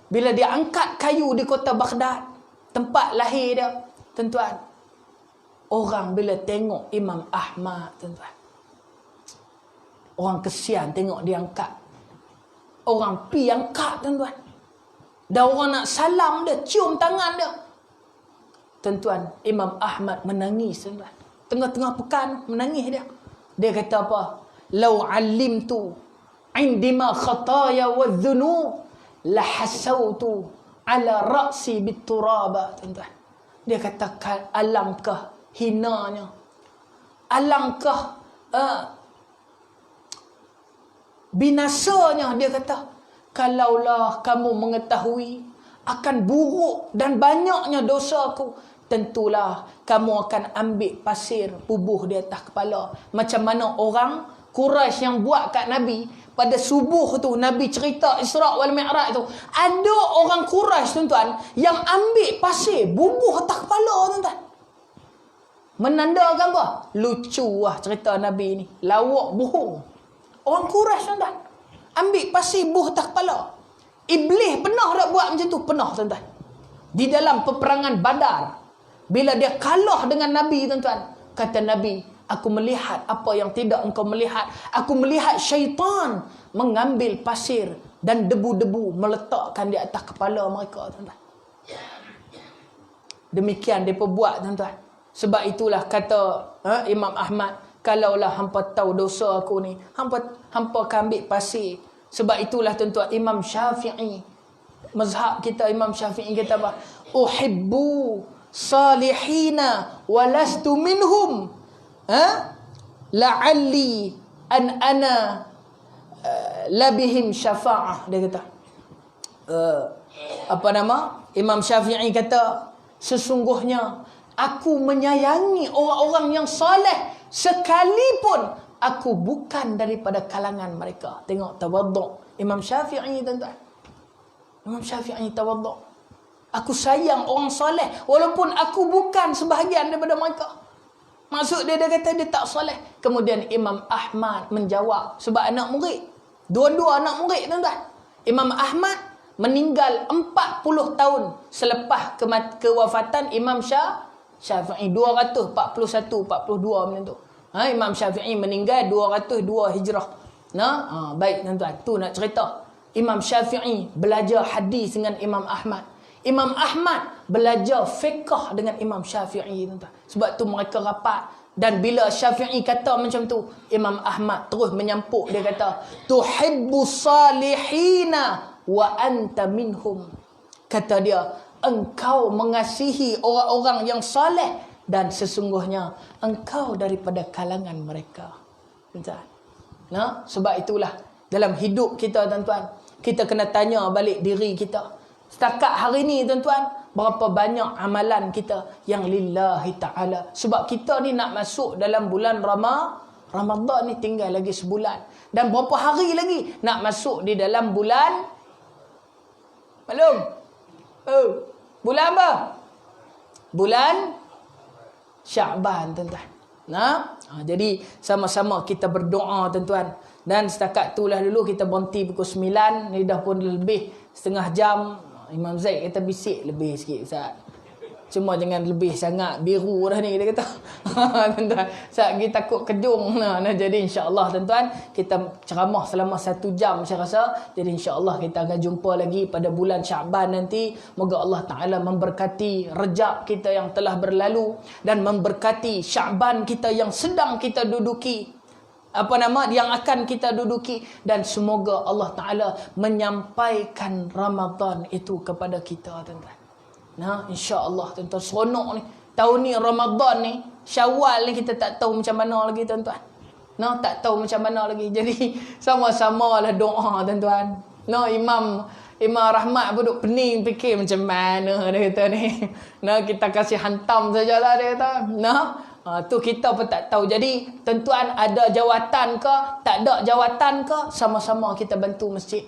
Bila dia angkat kayu di kota Baghdad, tempat lahir dia, tuan-tuan, orang bila tengok Imam Ahmad tuan-tuan, orang kesian tengok dia angkat. Orang pi angkat tuan-tuan. Dan orang nak salam dia, cium tangan dia. Tuan-tuan, Imam Ahmad menangis tuan-tuan. Tengah-tengah pekan menangis dia. Dia kata apa? Lau alimtu indima khataya wa dhunub la hasautu ala ra'si bituraba tuan-tuan. Dia katakan alangkah hinanya. Alangkah binasanya, dia kata, kalaulah kamu mengetahui akan buruk dan banyaknya dosaku, tentulah kamu akan ambil pasir bubuh di atas kepala. Macam mana orang Quraisy yang buat kat Nabi pada subuh tu, Nabi cerita Isra' wal Mi'raj tu, ada orang Quraisy tuan-tuan yang ambil pasir bubuh atas kepala tuan-tuan. Menandakan apa? Lucu lah cerita Nabi ni, lawak bohong. Orang Quraisy tuan-tuan ambil pasir bubuh atas kepala. Iblis pernah tak buat macam tu? Pernah tuan-tuan. Di dalam peperangan Badar, bila dia kalah dengan Nabi tuan-tuan, kata Nabi, aku melihat apa yang tidak engkau melihat. Aku melihat syaitan mengambil pasir dan debu-debu meletakkan di atas kepala mereka tuan-tuan. Demikian mereka buat tuan-tuan. Sebab itulah kata Imam Ahmad, kalaulah hampa tahu dosa aku ni, hampa akan ambil pasir. Sebab itulah tuan-tuan Imam Syafi'i, mazhab kita Imam Syafi'i kata apa? Uhibbu salihina walastu minhum. La'alli an ana labihim syafa'ah. Dia kata Imam Syafi'i kata, sesungguhnya aku menyayangi orang-orang yang soleh sekalipun aku bukan daripada kalangan mereka. Tengok tawaduk Imam Syafi'i tuan-tuan. Imam Syafi'i tawaduk. Aku sayang orang soleh walaupun aku bukan sebahagian daripada mereka. Maksud dia kata dia tak soleh. Kemudian Imam Ahmad menjawab, sebab anak murid. Dua-dua anak murid tuan-tuan. Imam Ahmad meninggal 40 tahun selepas kewafatan Imam Syafi'i. 241, 42 macam tu. Imam Syafi'i meninggal 202 Hijrah. Baik tuan-tuan. Tu nak cerita. Imam Syafi'i belajar hadis dengan Imam Ahmad. Imam Ahmad belajar fiqh dengan Imam Syafi'i tuan-tuan. Sebab tu mereka rapat. Dan bila Syafi'i kata macam tu, Imam Ahmad terus menyampuk. Dia kata, tuhibbu salihina wa anta minhum. Kata dia, engkau mengasihi orang-orang yang saleh dan sesungguhnya engkau daripada kalangan mereka. Tuan-tuan. Sebab itulah dalam hidup kita tuan-tuan, kita kena tanya balik diri kita. Setakat hari ni tuan-tuan, berapa banyak amalan kita yang lillahi ta'ala. Sebab kita ni nak masuk dalam bulan Ramadan ni tinggal lagi sebulan. Dan berapa hari lagi nak masuk di dalam bulan, maklum? Bulan apa? Bulan Sya'ban tuan-tuan. Jadi sama-sama kita berdoa tuan-tuan. Dan setakat itulah dulu kita berhenti pukul 9. Ni dah pun lebih setengah jam. Imam Zaid kata bisik lebih sikit Ustaz. Cuma jangan lebih sangat biru dah ni, dia kata. Tuan-tuan, Ustaz kita takut kejung. Jadi insya-Allah tuan-tuan, kita ceramah selama 1 jam saya rasa. Jadi insya-Allah kita akan jumpa lagi pada bulan Sya'ban nanti. Moga Allah Taala memberkati Rejab kita yang telah berlalu dan memberkati Sya'ban kita yang sedang kita duduki. Yang akan kita duduki, dan semoga Allah Ta'ala menyampaikan Ramadan itu kepada kita tuan-tuan. InsyaAllah tuan-tuan, seronok ni. Tahun ni Ramadan ni, Syawal ni kita tak tahu macam mana lagi tuan-tuan. Tak tahu macam mana lagi. Jadi sama-sama lah doa tuan-tuan. Imam Rahmat pun duk pening fikir macam mana dia kata ni. Kita kasih hantam sajalah dia kata. Tu kita pun tak tahu. Jadi tuan-tuan ada jawatan ke, tak ada jawatan ke, sama-sama kita bantu masjid.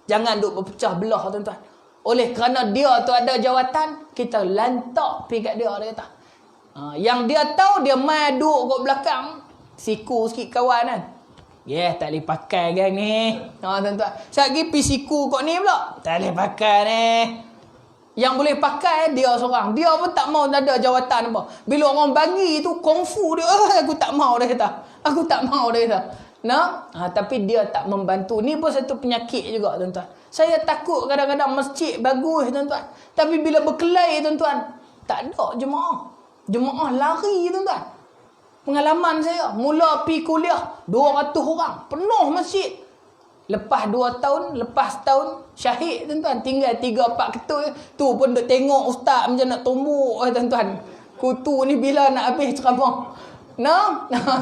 Jangan duk berpecah belah tuan-tuan. Oleh kerana dia tu ada jawatan, kita lantak pergi kat dia kata. Yang dia tahu dia mai duduk kat belakang, siku sikit kawan kan. Tak boleh pakai gang ni. Tuan-tuan, sekejap lagi pergi siku kat ni pula. Tak boleh pakai ni. Yang boleh pakai dia seorang. Dia pun tak mau ada jawatan apa. Bila orang bagi tu kungfu dia, aku tak mau dia kata. Aku tak mau dia kata. Tapi dia tak membantu. Ni pun satu penyakit juga tuan-tuan. Saya takut kadang-kadang masjid bagus tuan-tuan. Tapi bila berkelahi tuan-tuan, tak ada jemaah. Jemaah lari tuan-tuan. Pengalaman saya, mula pergi kuliah 200 orang, penuh masjid. Lepas 2 tahun, lepas tahun, syahid tuan-tuan. Tinggal 3-4 ketul. Tu pun duk tengok ustaz macam nak tumbuk tuan-tuan. Kutu ni bila nak habis ceramah.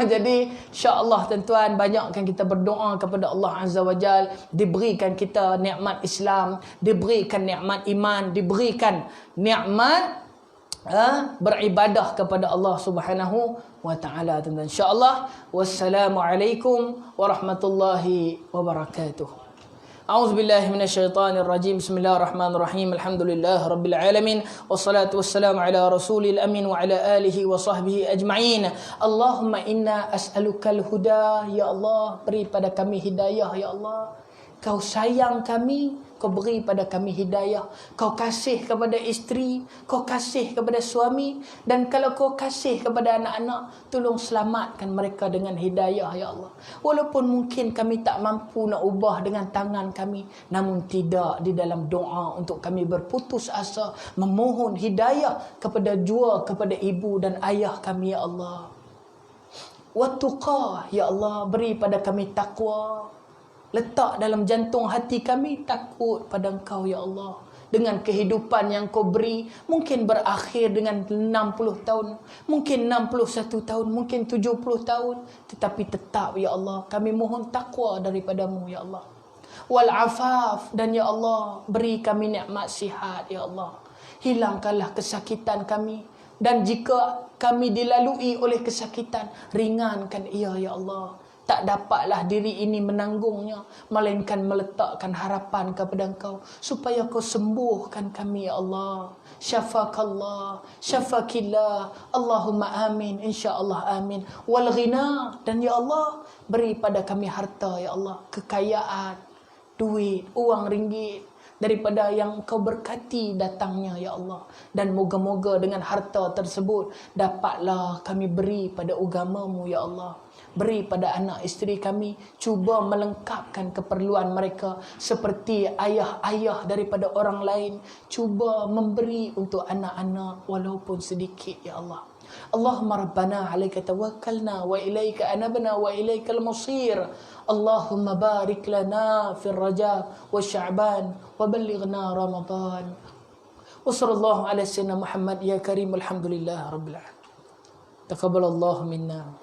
Jadi insya-Allah tuan-tuan, banyakkan kita berdoa kepada Allah Azza wa Jal, diberikan kita nikmat Islam, diberikan nikmat iman, diberikan nikmat beribadah kepada Allah Subhanahu wa taala. Insya-Allah. Wassalamualaikum warahmatullahi wabarakatuh. أعوذ بالله من الشيطان الرجيم بسم الله الرحمن الرحيم الحمد لله رب العالمين والصلاة والسلام على رسول الأمين وعلى آله وصحبه أجمعين اللهم إنا أسألك الهدى يا الله beri pada kami hidayah ya Allah. Kau sayang kami, kau beri pada kami hidayah. Kau kasih kepada isteri, kau kasih kepada suami, dan kalau kau kasih kepada anak-anak, tolong selamatkan mereka dengan hidayah ya Allah. Walaupun mungkin kami tak mampu nak ubah dengan tangan kami, namun tidak di dalam doa untuk kami berputus asa memohon hidayah kepada kepada ibu dan ayah kami ya Allah. Wattuqah ya Allah, beri pada kami takwa. Letak dalam jantung hati kami takut pada Engkau ya Allah. Dengan kehidupan yang Kau beri, mungkin berakhir dengan 60 tahun, mungkin 61 tahun, mungkin 70 tahun, tetapi tetap ya Allah kami mohon takwa daripada-Mu ya Allah. Wal afaf, dan ya Allah beri kami nikmat sihat ya Allah. Hilangkanlah kesakitan kami, dan jika kami dilalui oleh kesakitan, ringankan ia ya Allah. Tak dapatlah diri ini menanggungnya, melainkan meletakkan harapan kepada Engkau supaya Kau sembuhkan kami ya Allah. Syafakallah, syafakillah, Allahumma amin, insyaAllah amin. Wal ghina, dan ya Allah beri pada kami harta ya Allah, kekayaan, duit, uang ringgit daripada yang Kau berkati datangnya ya Allah. Dan moga-moga dengan harta tersebut dapatlah kami beri pada agama-Mu ya Allah. Beri pada anak isteri kami, cuba melengkapkan keperluan mereka seperti ayah-ayah daripada orang lain. Cuba memberi untuk anak-anak walaupun sedikit ya Allah. Allahumma rabbana alaika tawakkalna wa ilaika anabna wa ilaikal masir. Allahumma barik lana fil Rajab wa Sya'ban wa ballighna Ramadan. Wa sallallahu ala sayyidina Muhammad ya karim alhamdulillah rabbil alamin. Taqabbalallahu minna.